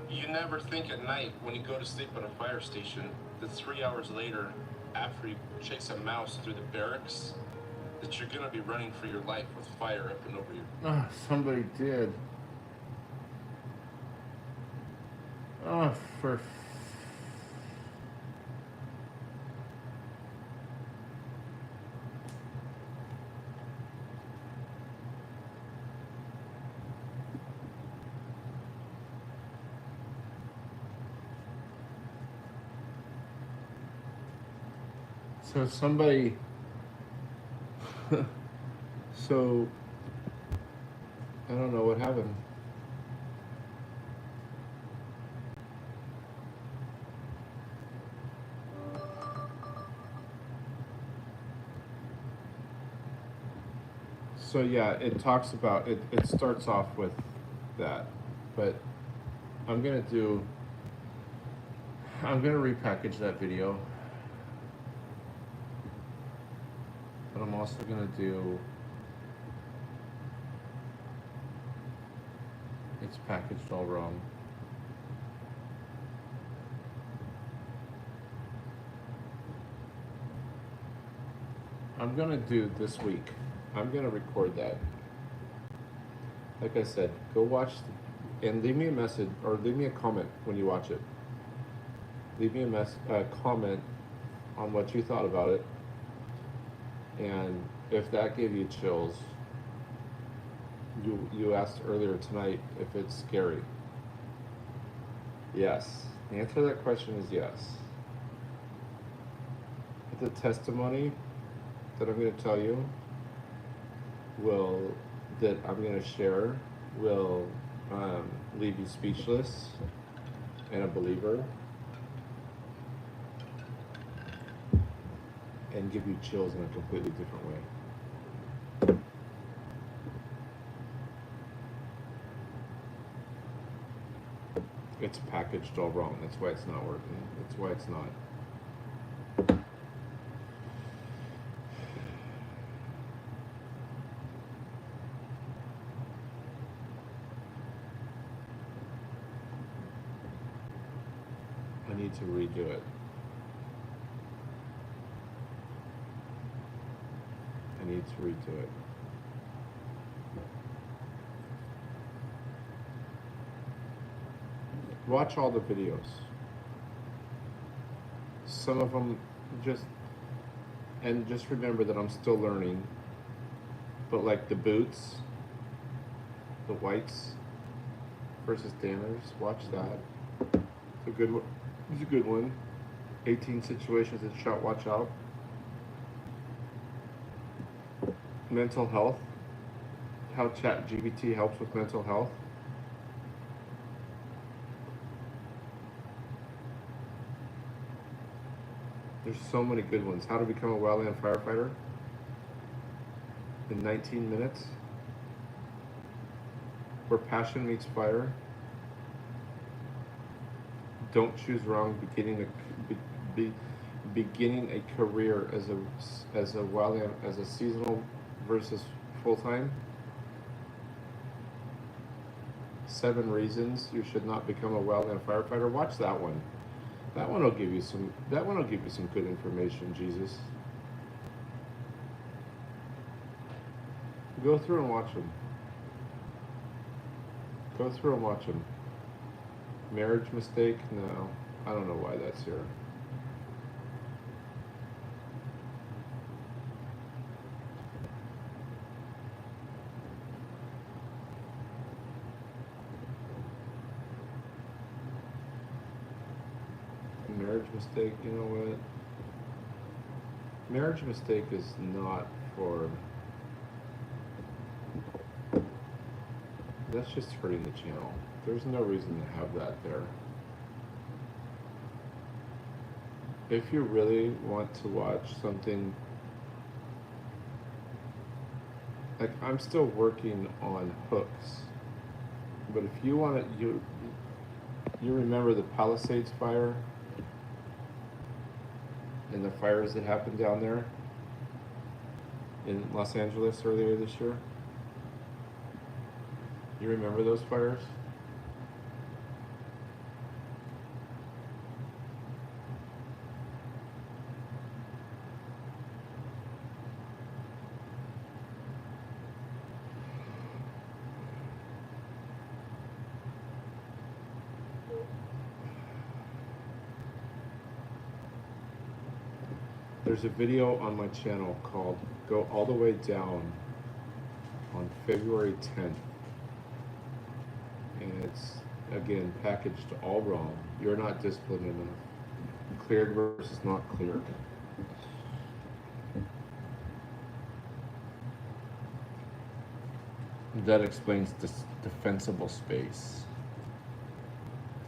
You never think at night when you go to sleep at a fire station that 3 hours later, after you chase a mouse through the barracks, that you're gonna be running for your life with fire up and over you. Oh, somebody did. Oh, for... So somebody... So... I don't know what happened. So yeah, it talks about, it starts off with that, but I'm gonna repackage that video, but I'm also gonna do, it's packaged all wrong. I'm gonna do this week. I'm gonna record that. Like I said, go watch and leave me a message or leave me a comment when you watch it. Leave me a comment on what you thought about it, and if that gave you chills. You asked earlier tonight if it's scary. Yes. The answer to that question is yes. But the testimony that I'm going to tell you that I'm going to share will leave you speechless and a believer and give you chills in a completely different way. It's packaged all wrong. That's why it's not working. That's why it's not. I need to redo it. I need to redo it. Watch all the videos. Some of them just remember that I'm still learning. But like the boots, the whites versus Danners, watch that. It's a good one. It's a good one. 18 situations that shout watch out. Mental health. How ChatGPT helps with mental health. There's so many good ones. How to become a wildland firefighter in 19 minutes. where passion meets fire. Don't choose wrong. Beginning a career as a wildland, as a seasonal versus full time. 7 reasons you should not become a wildland firefighter. Watch that one. That one will give you some. That one will give you some good information. Jesus. Go through and watch them. Go through and watch them. Marriage mistake? No, I don't know why that's here. Marriage mistake, you know what? Marriage mistake is not for. That's just hurting the channel. There's no reason to have that there. If you really want to watch something, like I'm still working on hooks, but if you want to, you remember the Palisades fire and the fires that happened down there in Los Angeles earlier this year? You remember those fires? There's a video on my channel called Go All the Way Down on February 10th. And it's, again, packaged all wrong. You're not disciplined enough. Cleared versus not cleared. That explains this defensible space.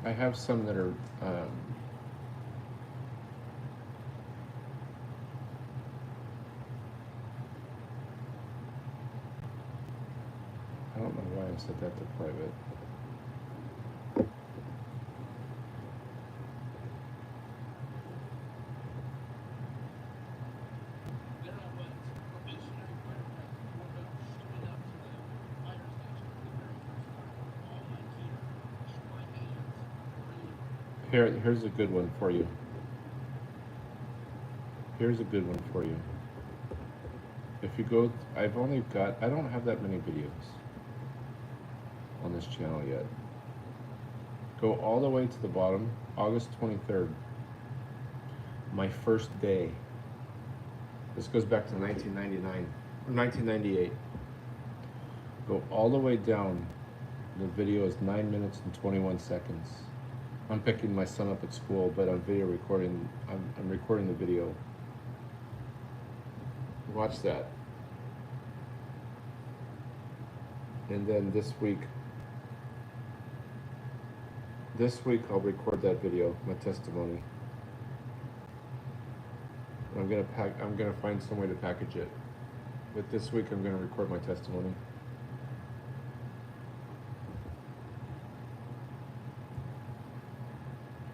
I have some that are I don't know why I set that to private. Here's a good one for you. Here's a good one for you. If you go, I don't have that many videos on this channel yet. Go all the way to the bottom, August 23rd. My first day. This goes back to 1999, or 1998. Go all the way down. The video is 9 minutes and 21 seconds. I'm picking my son up at school, but I'm video recording. I'm recording the video. Watch that. And then this week I'll record that video, my testimony. I'm gonna find some way to package it. But this week I'm gonna record my testimony.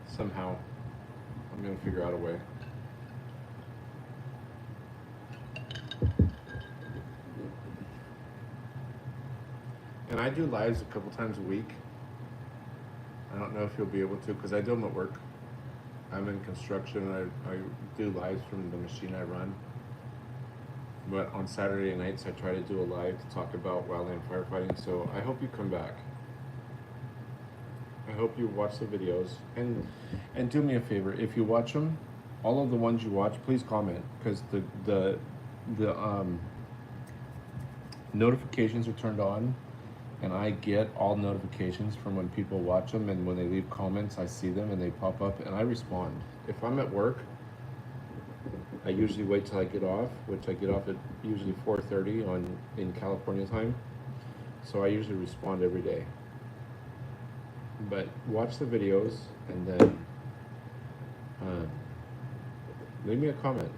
Somehow, I'm gonna figure out a way. And I do lives a couple times a week. I don't know if you'll be able to, because I do them at work. I'm in construction, and I do lives from the machine I run. But on Saturday nights, I try to do a live to talk about wildland firefighting, so I hope you come back. I hope you watch the videos, and do me a favor, if you watch them, all of the ones you watch, please comment, because the notifications are turned on, and I get all notifications from when people watch them, and when they leave comments, I see them and they pop up, and I respond. If I'm at work, I usually wait till I get off, which I get off at usually 4:30 in California time, so I usually respond every day. But watch the videos and then leave me a comment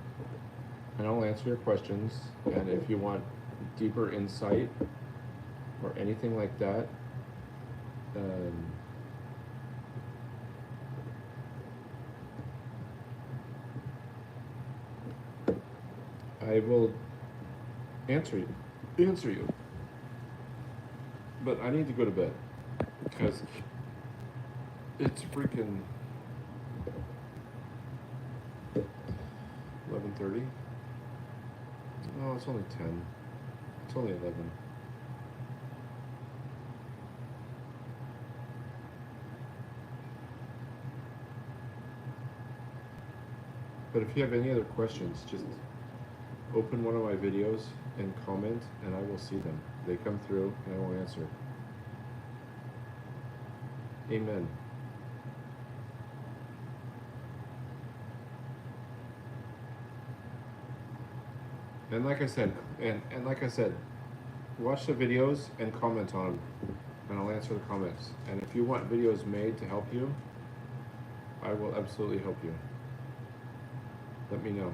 and I'll answer your questions. And if you want deeper insight or anything like that, I will answer you. But I need to go to bed because it's freaking 11:30. No, it's only 10. It's only 11. But if you have any other questions, just open one of my videos and comment, and I will see them. They come through, and I will answer. Amen. And like I said, watch the videos and comment on them, and I'll answer the comments. And if you want videos made to help you, I will absolutely help you. Let me know.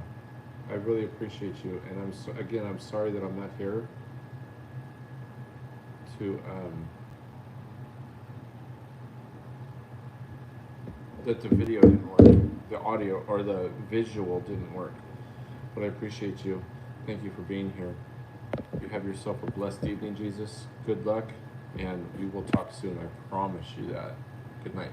I really appreciate you, and I'm sorry that I'm not here to that the video didn't work, the audio or the visual didn't work. But I appreciate you. Thank you for being here. You have yourself a blessed evening, Jesus. Good luck, and we will talk soon. I promise you that. Good night.